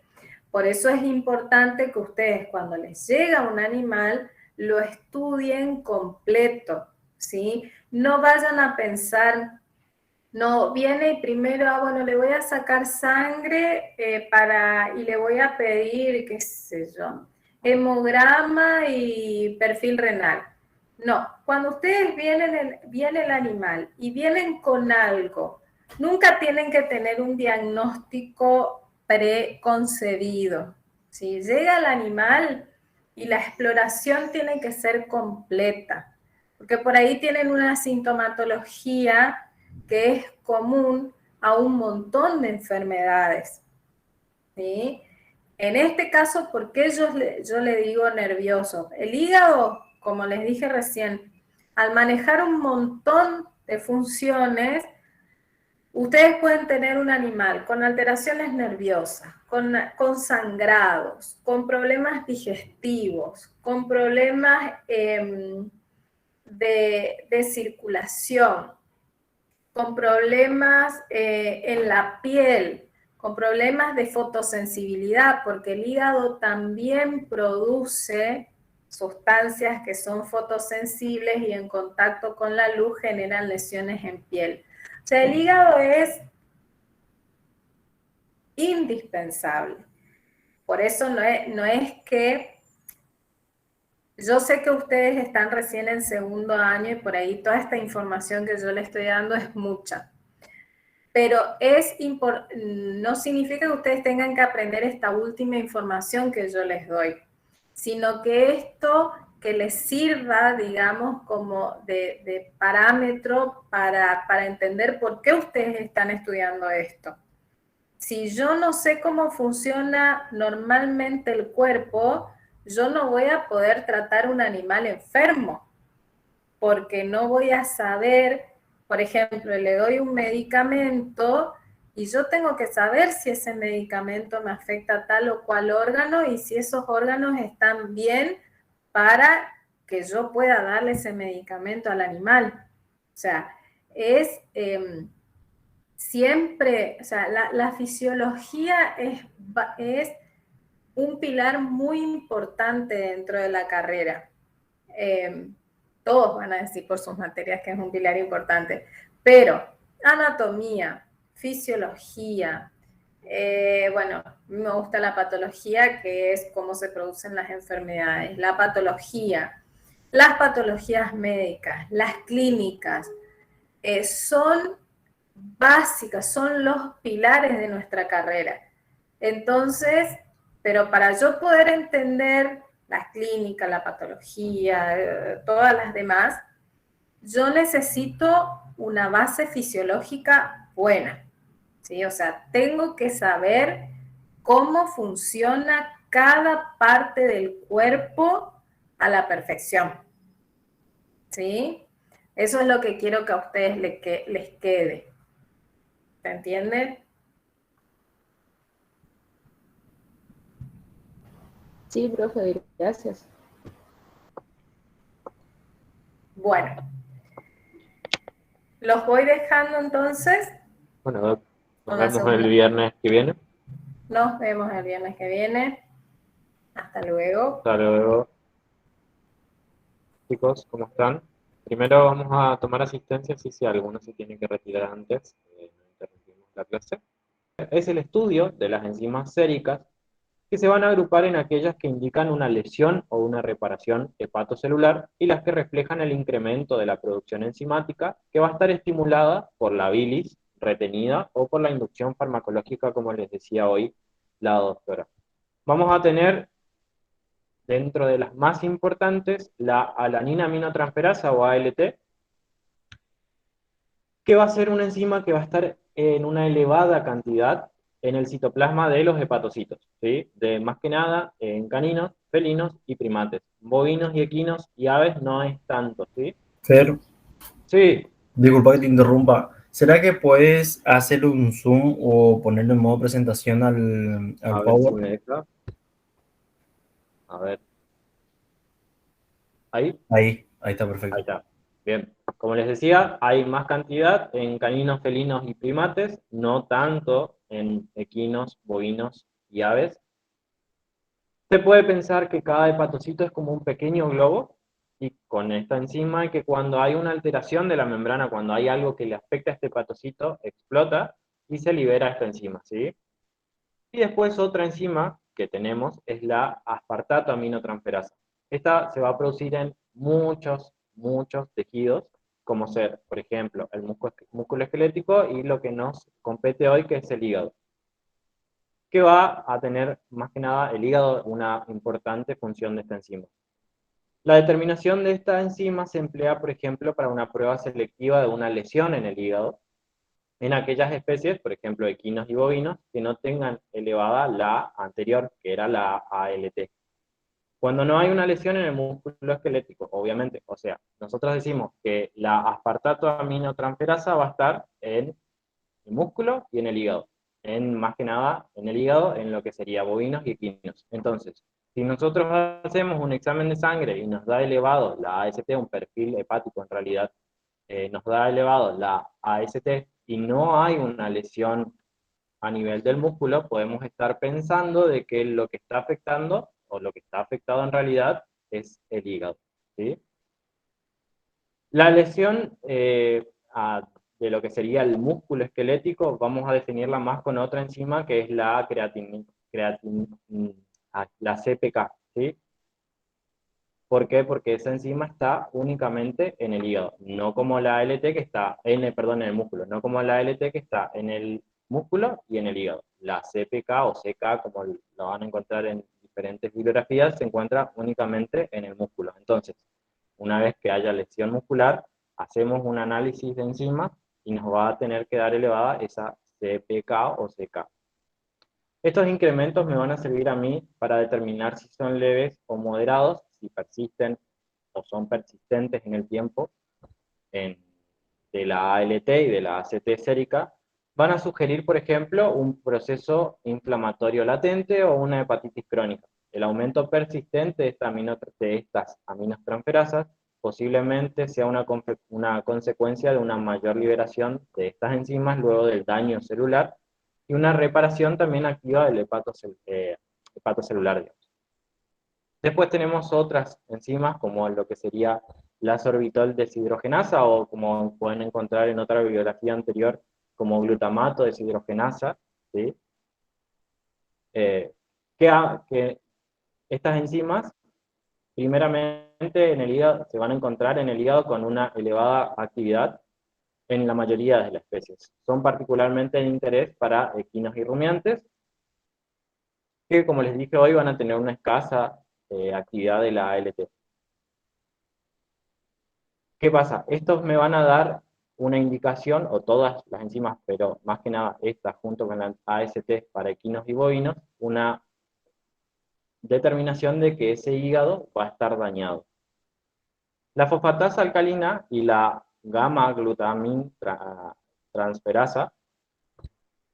Por eso es importante que ustedes cuando les llega un animal lo estudien completo, ¿sí? No vayan a pensar, no, viene y primero, bueno, le voy a sacar sangre y le voy a pedir, qué sé yo, hemograma y perfil renal. No, cuando ustedes viene el animal y vienen con algo, nunca tienen que tener un diagnóstico preconcebido. ¿Sí? Llega el animal y la exploración tiene que ser completa, porque por ahí tienen una sintomatología que es común a un montón de enfermedades, ¿sí? En este caso, ¿por qué yo le digo nervioso? El hígado, como les dije recién, al manejar un montón de funciones, ustedes pueden tener un animal con alteraciones nerviosas, con sangrados, con problemas digestivos, con problemas de circulación, con problemas en la piel, con problemas de fotosensibilidad, porque el hígado también produce sustancias que son fotosensibles y en contacto con la luz generan lesiones en piel. O sea, el hígado es indispensable. Por eso no es que... Yo sé que ustedes están recién en segundo año y por ahí toda esta información que yo les estoy dando es mucha. Pero no significa que ustedes tengan que aprender esta última información que yo les doy, sino que esto que les sirva, digamos, como de parámetro para entender por qué ustedes están estudiando esto. Si yo no sé cómo funciona normalmente el cuerpo, yo no voy a poder tratar un animal enfermo, porque no voy a saber, por ejemplo, le doy un medicamento y yo tengo que saber si ese medicamento me afecta a tal o cual órgano y si esos órganos están bien para que yo pueda darle ese medicamento al animal. O sea, es siempre, o sea, la fisiología es un pilar muy importante dentro de la carrera. Todos van a decir por sus materias que es un pilar importante, pero anatomía, fisiología, bueno, me gusta la patología, que es cómo se producen las enfermedades, la patología, las patologías médicas, las clínicas, son básicas, son los pilares de nuestra carrera. Entonces, pero para yo poder entender las clínicas, la patología, todas las demás, yo necesito una base fisiológica buena, ¿sí? O sea, tengo que saber cómo funciona cada parte del cuerpo a la perfección, ¿sí? Eso es lo que quiero que a ustedes les quede. ¿Se entiende? Sí, profe, gracias. Bueno, los voy dejando entonces. Bueno, nos Con la vemos el segunda. viernes que viene. Nos vemos el viernes que viene. Hasta luego. Hasta luego, chicos, ¿cómo están? Primero vamos a tomar asistencia, si alguno se tiene que retirar antes, no interrumpimos la clase. Es el estudio de las enzimas séricas que se van a agrupar en aquellas que indican una lesión o una reparación hepatocelular y las que reflejan el incremento de la producción enzimática que va a estar estimulada por la bilis retenida o por la inducción farmacológica, como les decía hoy la doctora. Vamos a tener dentro de las más importantes la alanina aminotransferasa o ALT, que va a ser una enzima que va a estar en una elevada cantidad en el citoplasma de los hepatocitos, ¿sí? De más que nada en caninos, felinos y primates. Bovinos y equinos y aves no es tanto, ¿sí? Fer, Sí, disculpa que te interrumpa. ¿Será que puedes hacer un zoom o ponerlo en modo presentación al a ver si Power? me deja. A ver. Ahí. Ahí está Ahí perfecto. está. Bien. Como les decía, hay más cantidad en caninos, felinos y primates, no tanto en equinos, bovinos y aves. Se puede pensar que cada hepatocito es como un pequeño globo y con esta enzima y que cuando hay una alteración de la membrana, cuando hay algo que le afecta a este hepatocito, explota y se libera esta enzima, ¿sí? Y después otra enzima que tenemos es la aspartato aminotransferasa. Esta se va a producir en muchos tejidos, como ser, por ejemplo, el músculo esquelético y lo que nos compete hoy, que es el hígado, que va a tener más que nada el hígado una importante función de esta enzima. La determinación de esta enzima se emplea, por ejemplo, para una prueba selectiva de una lesión en el hígado, en aquellas especies, por ejemplo, equinos y bovinos, que no tengan elevada la anterior, que era la ALT. Cuando no hay una lesión en el músculo esquelético, obviamente, o sea, nosotros decimos que la aspartato aminotransferasa va a estar en el músculo y en el hígado. más que nada en el hígado, en lo que sería bovinos y equinos. Entonces, si nosotros hacemos un examen de sangre y nos da elevado la AST, un perfil hepático en realidad, nos da elevado la AST y no hay una lesión a nivel del músculo, podemos estar pensando de que lo que está afectando, o lo que está afectado en realidad, es el hígado, ¿sí? La lesión de lo que sería el músculo esquelético, vamos a definirla más con otra enzima que es la la CPK, ¿sí? ¿Por qué? Porque esa enzima está únicamente en el hígado, no como la ALT que está, perdón, en el músculo, no como la ALT que está en el músculo y en el hígado. La CPK o CK, como lo van a encontrar en diferentes bibliografías, se encuentra únicamente en el músculo. Entonces, una vez que haya lesión muscular, hacemos un análisis de enzimas y nos va a tener que dar elevada esa CPK o CK. Estos incrementos me van a servir a mí para determinar si son leves o moderados, si persisten o son persistentes en el tiempo de la ALT y de la ACT sérica. Van a sugerir, por ejemplo, un proceso inflamatorio latente o una hepatitis crónica. El aumento persistente de estas aminotransferasas posiblemente sea una consecuencia de una mayor liberación de estas enzimas luego del daño celular y una reparación también activa del hepatocelular. Digamos. Después tenemos otras enzimas como lo que sería la sorbitol deshidrogenasa o como pueden encontrar en otra bibliografía anterior como glutamato deshidrogenasa, ¿sí? Que estas enzimas primeramente en el hígado se van a encontrar en el hígado con una elevada actividad en la mayoría de las especies. Son particularmente de interés para equinos y rumiantes, que como les dije hoy van a tener una escasa actividad de la ALT. ¿Qué pasa? Estos me van a dar una indicación, o todas las enzimas, pero más que nada estas junto con la AST para equinos y bovinos, una determinación de que ese hígado va a estar dañado. La fosfatasa alcalina y la gamma-glutamin transferasa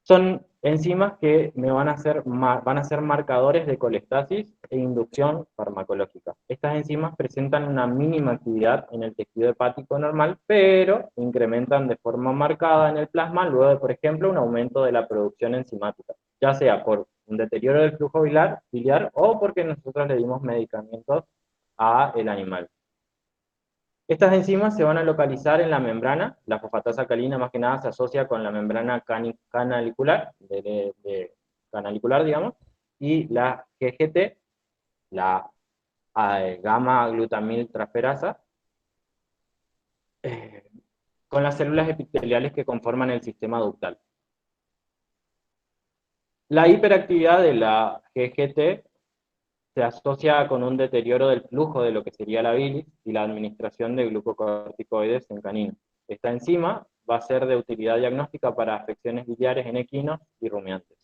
son enzimas que van a ser marcadores de colestasis e inducción farmacológica. Estas enzimas presentan una mínima actividad en el tejido hepático normal, pero incrementan de forma marcada en el plasma luego de, por ejemplo, un aumento de la producción enzimática, ya sea por un deterioro del flujo biliar o porque nosotros le dimos medicamentos al animal. Estas enzimas se van a localizar en la membrana, la fosfatasa alcalina más que nada se asocia con la membrana canalicular, canalicular digamos, y la GGT, la gamma-glutamil transferasa, con las células epiteliales que conforman el sistema ductal. La hiperactividad de la GGT se asocia con un deterioro del flujo de lo que sería la bilis y la administración de glucocorticoides en caninos. Esta enzima va a ser de utilidad diagnóstica para afecciones biliares en equinos y rumiantes.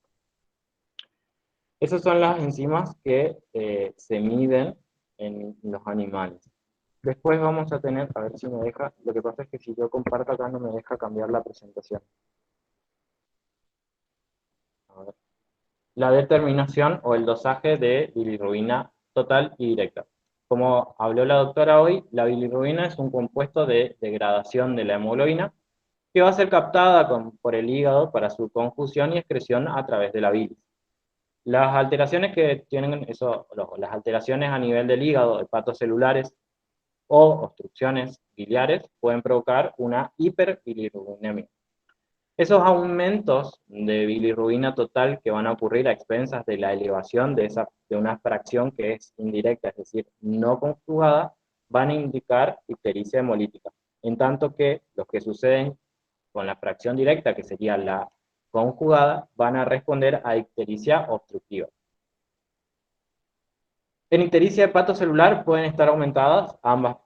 Esas son las enzimas que se miden en los animales. Después vamos a tener, a ver si me deja, lo que pasa es que si yo comparto acá no me deja cambiar la presentación. A ver. La determinación o el dosaje de bilirrubina total y directa. Como habló la doctora hoy, la bilirrubina es un compuesto de degradación de la hemoglobina que va a ser captada por el hígado para su confusión y excreción a través de la bilis. Las alteraciones que tienen las alteraciones a nivel del hígado, hepatocelulares o obstrucciones biliares pueden provocar una hiperbilirrubinemia. Esos aumentos de bilirrubina total que van a ocurrir a expensas de la elevación de una fracción que es indirecta, es decir, no conjugada, van a indicar ictericia hemolítica. En tanto que los que suceden con la fracción directa, que sería la conjugada, van a responder a ictericia obstructiva. En ictericia hepatocelular pueden estar aumentadas ambas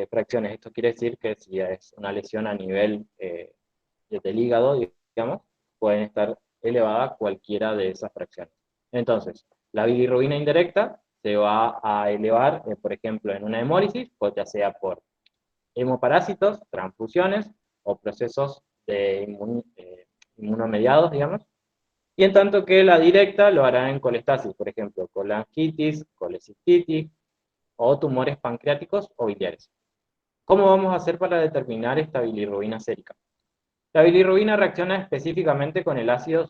fracciones. Esto quiere decir que si es una lesión a nivel del hígado, digamos, pueden estar elevadas cualquiera de esas fracciones. Entonces, la bilirrubina indirecta se va a elevar, por ejemplo, en una hemólisis, pues ya sea por hemoparásitos, transfusiones o procesos de inmunomediados, digamos, Y en tanto que la directa lo hará en colestasis, por ejemplo, colangitis, colecistitis o tumores pancreáticos o biliares. ¿Cómo vamos a hacer para determinar esta bilirrubina sérica? La bilirrubina reacciona específicamente con el ácido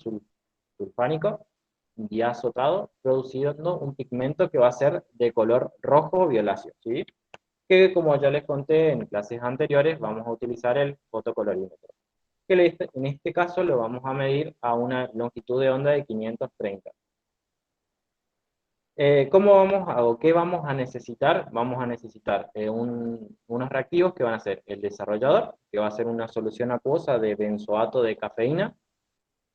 sulfánico diazotado, produciendo un pigmento que va a ser de color rojo violáceo, ¿sí? Que como ya les conté en clases anteriores, vamos a utilizar el fotocolorímetro, que en este caso lo vamos a medir a una longitud de onda de 530. ¿Cómo vamos o qué vamos a necesitar? Vamos a necesitar unos reactivos que van a ser el desarrollador, que va a ser una solución acuosa de benzoato de cafeína,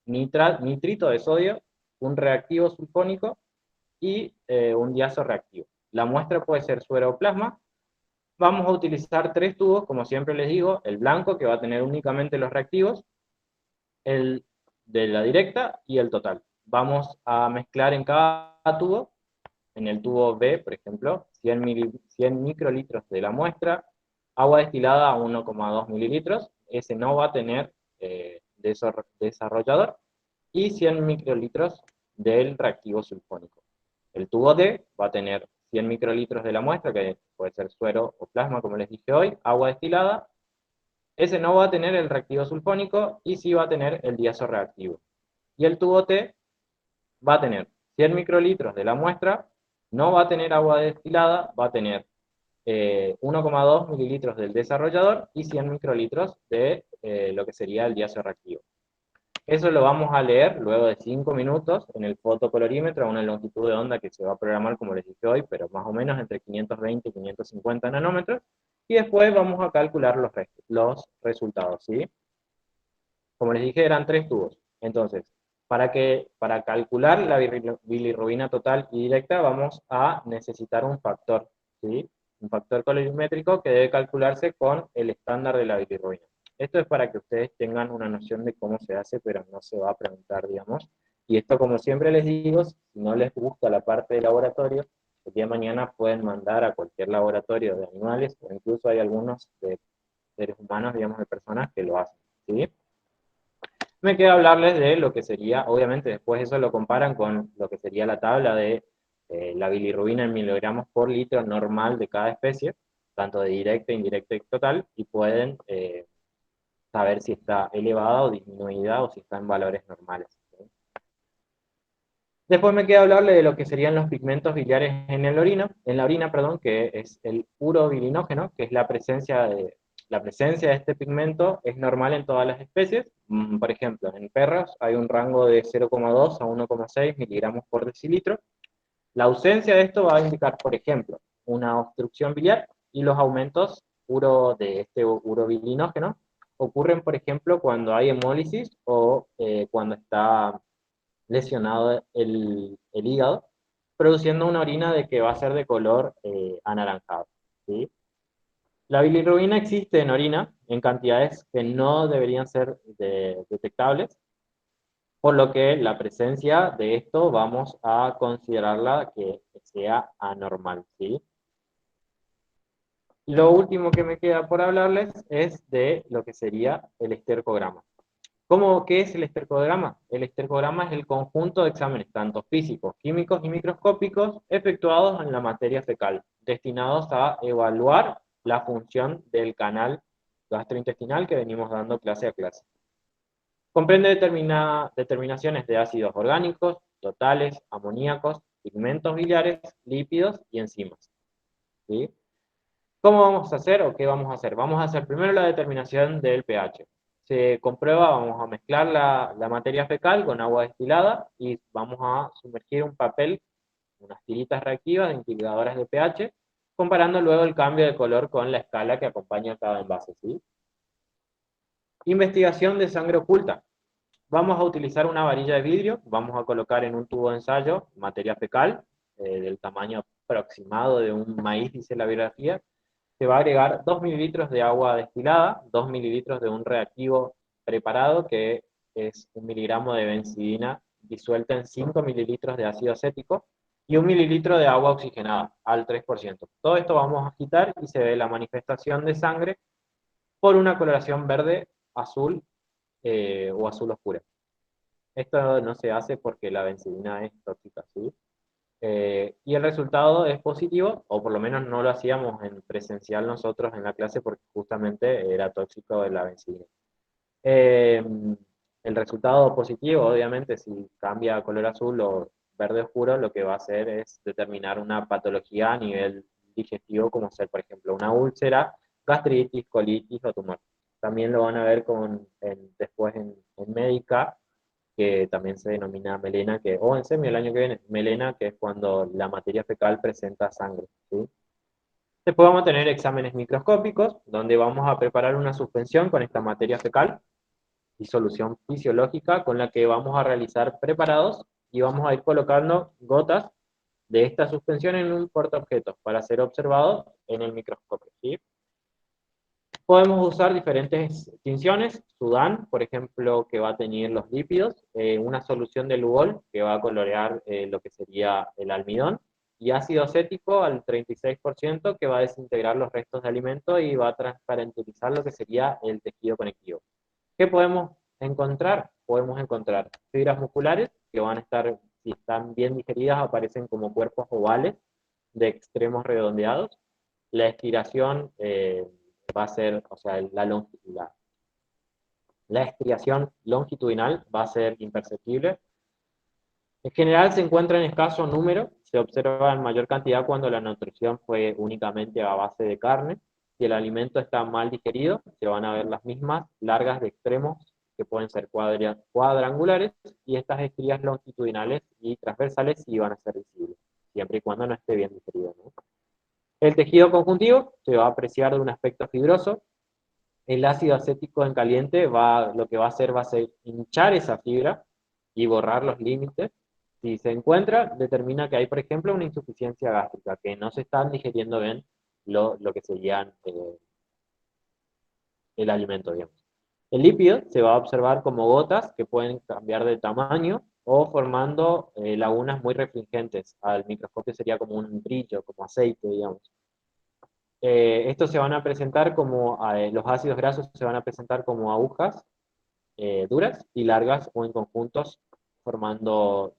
nitrito de sodio, un reactivo sulfónico y un diazo reactivo. La muestra puede ser suero o plasma. Vamos a utilizar 3 tubos, como siempre les digo, el blanco, que va a tener únicamente los reactivos, el de la directa y el total. Vamos a mezclar en cada tubo. En el tubo B, por ejemplo, 100 microlitros de la muestra, agua destilada a 1,2 mililitros, ese no va a tener desarrollador, y 100 microlitros del reactivo sulfónico. El tubo D va a tener 100 microlitros de la muestra, que puede ser suero o plasma, como les dije hoy, agua destilada, ese no va a tener el reactivo sulfónico, y sí va a tener el diazo reactivo. Y el tubo T va a tener 100 microlitros de la muestra, no va a tener agua destilada, va a tener 1,2 mililitros del desarrollador y 100 microlitros de lo que sería el diazo reactivo. Eso lo vamos a leer luego de 5 minutos en el fotocolorímetro a una longitud de onda que se va a programar, como les dije hoy, pero más o menos entre 520 y 550 nanómetros, y después vamos a calcular los resultados, ¿sí? Como les dije, eran 3 tubos. Entonces, para calcular la bilirrubina total y directa vamos a necesitar un factor, ¿sí? Un factor colorimétrico que debe calcularse con el estándar de la bilirrubina. Esto es para que ustedes tengan una noción de cómo se hace, pero no se va a preguntar, digamos. Y esto, como siempre les digo, si no les gusta la parte de laboratorio, el día de mañana pueden mandar a cualquier laboratorio de animales, o incluso hay algunos de seres humanos, digamos, de personas que lo hacen, ¿sí? Me queda hablarles de lo que sería, obviamente después eso lo comparan con lo que sería la tabla de la bilirrubina en miligramos por litro normal de cada especie, tanto de directa, indirecta y total, y pueden saber si está elevada o disminuida o si está en valores normales, ¿sí? Después me queda hablarle de lo que serían los pigmentos biliares en la orina, perdón, que es el urobilinógeno, que es la presencia de este pigmento es normal en todas las especies. Por ejemplo, en perros hay un rango de 0,2 a 1,6 miligramos por decilitro. La ausencia de esto va a indicar, por ejemplo, una obstrucción biliar, y los aumentos de este urobilinógeno ocurren, por ejemplo, cuando hay hemólisis o cuando está lesionado el hígado, produciendo una orina de que va a ser de color anaranjado, ¿sí? La bilirrubina existe en orina en cantidades que no deberían ser detectables, por lo que la presencia de esto vamos a considerarla que sea anormal, ¿sí? Lo último que me queda por hablarles es de lo que sería el estercograma. ¿Qué es el estercograma? El estercograma es el conjunto de exámenes, tanto físicos, químicos y microscópicos, efectuados en la materia fecal, destinados a evaluar la función del canal gastrointestinal que venimos dando clase a clase. Comprende determinaciones de ácidos orgánicos, totales, amoníacos, pigmentos biliares, lípidos y enzimas, ¿sí? ¿Cómo vamos a hacer o qué vamos a hacer? Vamos a hacer primero la determinación del pH. Se comprueba, vamos a mezclar la materia fecal con agua destilada y vamos a sumergir un papel, unas tiritas reactivas indicadores de pH, comparando luego el cambio de color con la escala que acompaña cada envase, ¿sí? Investigación de sangre oculta. Vamos a utilizar una varilla de vidrio, vamos a colocar en un tubo de ensayo materia fecal, del tamaño aproximado de un maíz, dice la biografía. Se va a agregar 2 mililitros de agua destilada, 2 mililitros de un reactivo preparado, que es 1 miligramo de benzidina disuelta en 5 mililitros de ácido acético, y 1 mililitro de agua oxigenada al 3%. Todo esto vamos a agitar y se ve la manifestación de sangre por una coloración verde, azul o azul oscura. Esto no se hace porque la benzidina es tóxica, ¿sí? Y el resultado es positivo, o por lo menos no lo hacíamos en presencial nosotros en la clase porque justamente era tóxico de la benzina. El resultado positivo, obviamente, si cambia a color azul o verde oscuro, lo que va a hacer es determinar una patología a nivel digestivo, como ser, por ejemplo, una úlcera, gastritis, colitis o tumor. También lo van a ver después en médica, que también se denomina melena, o en semi el año que viene, melena, que es cuando la materia fecal presenta sangre, ¿sí? Después vamos a tener exámenes microscópicos, donde vamos a preparar una suspensión con esta materia fecal y solución fisiológica con la que vamos a realizar preparados y vamos a ir colocando gotas de esta suspensión en un portaobjetos para ser observado en el microscopio, ¿sí? Podemos usar diferentes tinciones, Sudán, por ejemplo, que va a teñir los lípidos, una solución de Lugol, que va a colorear lo que sería el almidón, y ácido acético al 36%, que va a desintegrar los restos de alimento y va a transparentizar lo que sería el tejido conectivo. ¿Qué podemos encontrar? Podemos encontrar fibras musculares, que van a estar, si están bien digeridas, aparecen como cuerpos ovales de extremos redondeados. La estiración va a ser, o sea, la estriación longitudinal va a ser imperceptible. En general se encuentra en escaso número, se observa en mayor cantidad cuando la nutrición fue únicamente a base de carne. Si el alimento está mal digerido, se van a ver las mismas largas de extremos, que pueden ser cuadrangulares, y estas estrías longitudinales y transversales sí van a ser visibles, siempre y cuando no esté bien digerido, ¿no? El tejido conjuntivo se va a apreciar de un aspecto fibroso. El ácido acético en caliente lo que va a hacer va a ser hinchar esa fibra y borrar los límites. Si se encuentra, determina que hay, por ejemplo, una insuficiencia gástrica, que no se están digiriendo bien lo que sería el alimento, digamos. El lípido se va a observar como gotas que pueden cambiar de tamaño o formando lagunas muy refringentes. Al microscopio sería como un brillo, como aceite, digamos. Estos se van a presentar como, los ácidos grasos se van a presentar como agujas duras y largas o en conjuntos, formando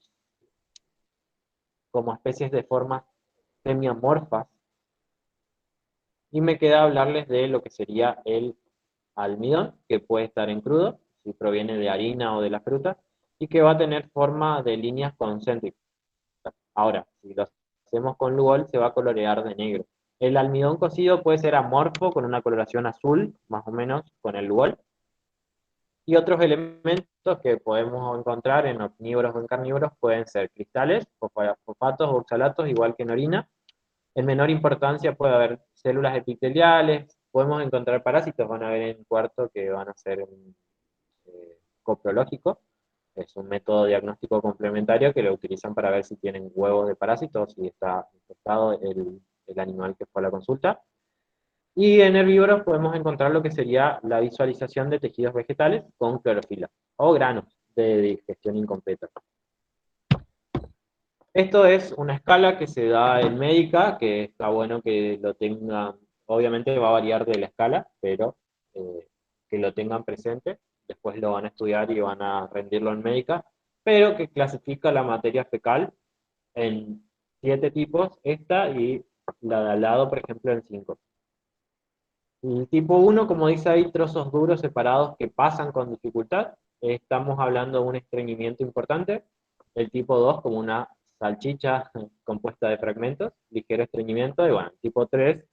como especies de formas semiamorfas. Y me queda hablarles de lo que sería el almidón, que puede estar en crudo, si proviene de harina o de la fruta, y que va a tener forma de líneas concéntricas. Ahora, si lo hacemos con Lugol, se va a colorear de negro. El almidón cocido puede ser amorfo, con una coloración azul, más o menos, con el Lugol. Y otros elementos que podemos encontrar en omnívoros o en carnívoros pueden ser cristales, fosfatos o oxalatos, igual que en orina. En menor importancia puede haber células epiteliales, podemos encontrar parásitos, van a ver en cuarto que van a ser coprológicos. Es un método diagnóstico complementario que lo utilizan para ver si tienen huevos de parásitos, si está infectado el animal que fue a la consulta. Y en herbívoros podemos encontrar lo que sería la visualización de tejidos vegetales con clorofila o granos de digestión incompleta. Esto es una escala que se da en médica, que está bueno que lo tengan, obviamente va a variar de la escala, pero que lo tengan presente. Después lo van a estudiar y van a rendirlo en médica, pero que clasifica la materia fecal en 7 tipos, esta y la de al lado, por ejemplo, en 5. El tipo 1, como dice ahí, trozos duros separados que pasan con dificultad. Estamos hablando de un estreñimiento importante. El tipo 2, como una salchicha compuesta de fragmentos, ligero estreñimiento. Y bueno, el tipo 3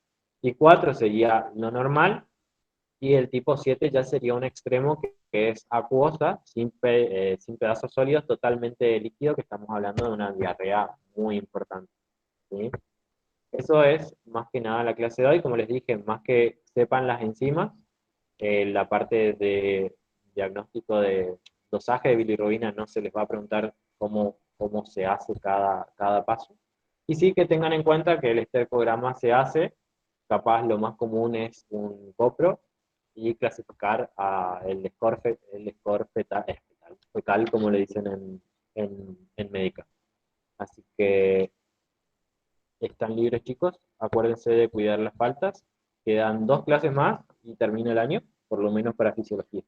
y 4 sería lo normal. Y el tipo 7 ya sería un extremo que es acuosa, sin pedazos sólidos, totalmente líquido, que estamos hablando de una diarrea muy importante, ¿sí? Eso es más que nada la clase de hoy. Como les dije, más que sepan las enzimas, la parte de diagnóstico de dosaje de bilirrubina no se les va a preguntar cómo se hace cada paso. Y sí que tengan en cuenta que el estercograma se hace, capaz lo más común es un copro, y clasificar el score fecal, como le dicen en médica. Así que están libres, chicos. Acuérdense de cuidar las faltas. Quedan 2 clases más y termina el año, por lo menos para fisiología.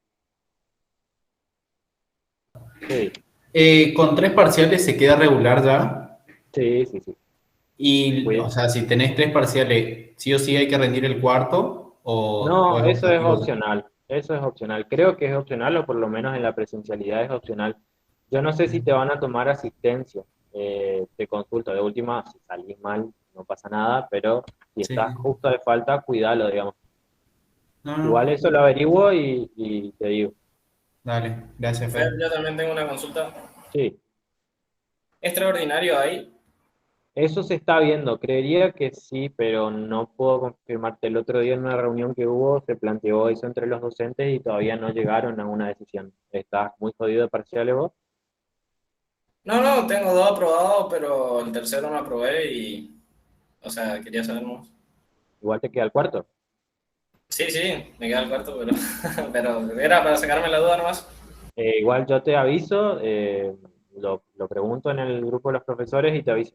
Sí. Con 3 parciales se queda regular ya. Sí, sí, sí. Y, Cuida. o sea, si tenés 3 parciales, ¿sí o sí hay que rendir el cuarto? ¿O No, es eso es optativo? opcional. Eso es opcional. Creo que es opcional, o por lo menos en la presencialidad es opcional. Yo no sé si te van a tomar asistencia. Te consulto. De última, si salís mal, no pasa nada, pero si Sí. estás justo de falta, cuídalo, digamos. No, Igual no. eso lo averiguo y te digo. Dale, gracias, Fer, Fer. yo también tengo una consulta. Sí, ¿Extraordinario ahí? eso se está viendo. Creería que sí, pero no puedo confirmarte. El otro día en una reunión que hubo se planteó eso entre los docentes y todavía no llegaron a una decisión. ¿Estás muy jodido de parciales vos? No, no, tengo 2 aprobados, pero el tercero no aprobé y, o sea, quería saber más. Igual te queda el cuarto. Sí, sí, me queda el cuarto, pero, pero era para sacarme la duda nomás. Igual yo te aviso, lo pregunto en el grupo de los profesores y te aviso.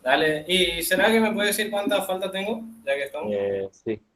Dale, ¿y será que me puede decir cuánta falta tengo? Ya que estamos. Sí,